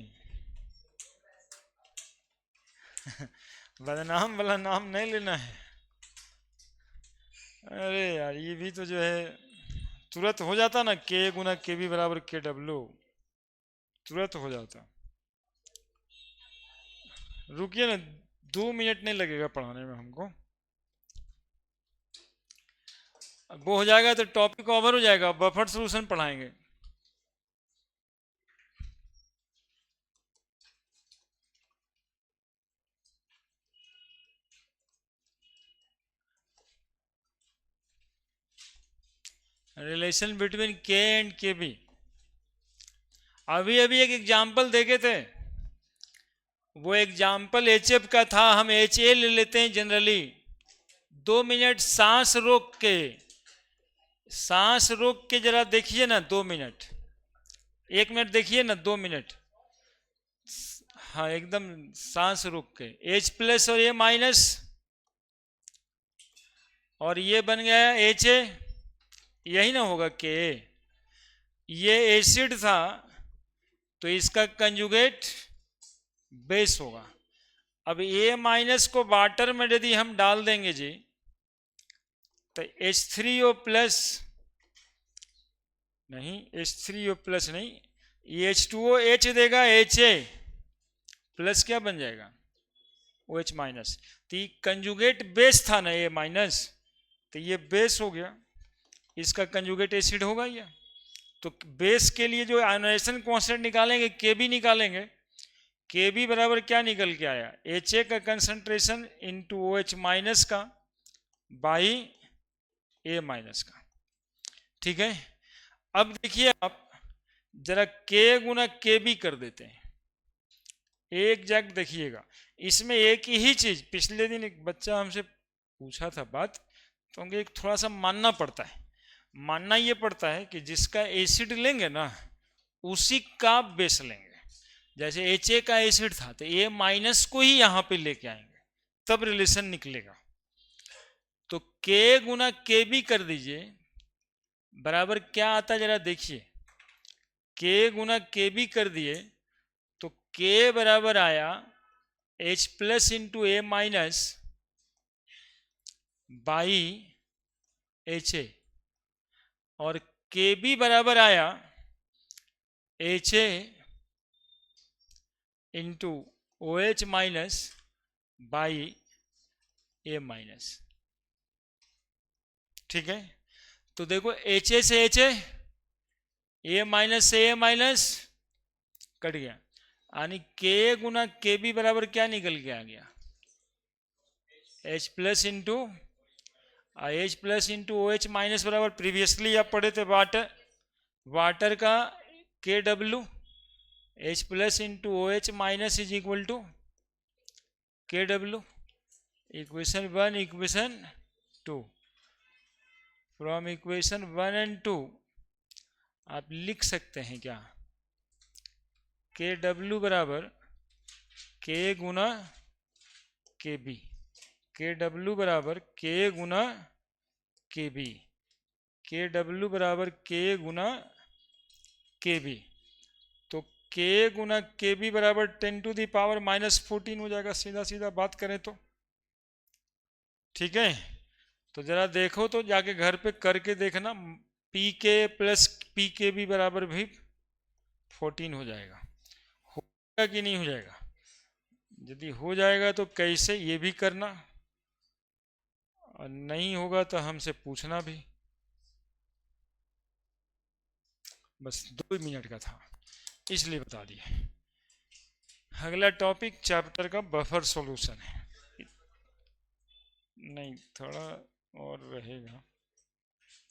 बदनाम वाला नाम नहीं लेना है। अरे यार ये भी तो जो है तुरंत हो जाता ना, K गुना KB बराबर KW, तुरंत हो जाता। रुकिए ना, 2 मिनट नहीं लगेगा पढ़ाने में हमको, अब वो हो जाएगा तो टॉपिक कवर हो जाएगा, बफर सॉल्यूशन पढ़ाएंगे। Relation between K and KB, अभी अभी एक एग्जाम्पल देखे थे, वो एग्जाम्पल HF का था, हम HA ले लेते हैं जनरली। 2 मिनट सांस रोक के जरा देखिए ना, 2 मिनट, 1 मिनट देखिए ना, 2 मिनट, हाँ एकदम सांस रोक के, H+ और A-, और ये बन गया HA, यही ना होगा K। ये एसिड था तो इसका कंजुगेट बेस होगा। अब A- को वाटर में यदि हम डाल देंगे जी, तो H3O+ नहीं, H3O+ नहीं, ये H2OH देगा, HA प्लस क्या बन जाएगा, OH-। तो ये कंजुगेट बेस था ना A-, तो ये बेस हो गया, इसका कंजुगेट एसिड होगा ये। तो बेस के लिए जो आयोनाइजेशन कांस्टेंट निकालेंगे, KB निकालेंगे, KB बराबर क्या निकल के आया, HA का कंसंट्रेशन इंटू OH- का बाई A- का। ठीक है, अब देखिए आप, जरा के गुना के भी कर देते हैं। एक जग देखिएगा, इसमें एक ही चीज, पिछले दिन एक बच्चा हमसे पूछा था बात, तो हमको एक थोड़ा सा मानना पड़ता है। मानना ये पड़ता है कि जिसका एसिड लेंगे ना उसी का बेस लेंगे। जैसे HA का एसिड था तो A माइनस को ही यहां पे लेके आएंगे, तब रिलेशन निकलेगा। तो K गुना के भी कर दीजिए, बराबर क्या आता है जरा देखिए। K गुना के भी कर दिए तो K बराबर आया H plus into A minus by HA, और के भी बराबर आया HA into OH minus by A minus. ठीक है, तो देखो HA से HA, A माइनस से A माइनस कट गया, यानी K गुना के भी बराबर क्या निकल के आ गया, H plus into H plus into OH minus बराबर, प्रीवियसली आप पढ़े थे वाटर, वाटर का KW, H plus into OH minus is equal to KW। Equation 1 equation 2, from equation 1 and 2 आप लिख सकते हैं क्या, KW बराबर K गुना KB, KW बराबर K गुना KB, KW बराबर K गुना KB। तो K गुना KB बराबर 10 टू दी पावर -14 हो जाएगा, सीधा सीधा बात करें तो। ठीक है, तो जरा देखो तो जाके घर पे करके देखना, PK प्लस PKB बराबर भी 14 हो जाएगा। हो जाएगा कि नहीं हो जाएगा? यदि हो जाएगा तो कैसे, ये भी करना, और नहीं होगा तो हमसे पूछना भी। बस 2 मिनट का था इसलिए बता दिए। अगला टॉपिक चैप्टर का बफर सॉल्यूशन है। नहीं, थोड़ा और रहेगा।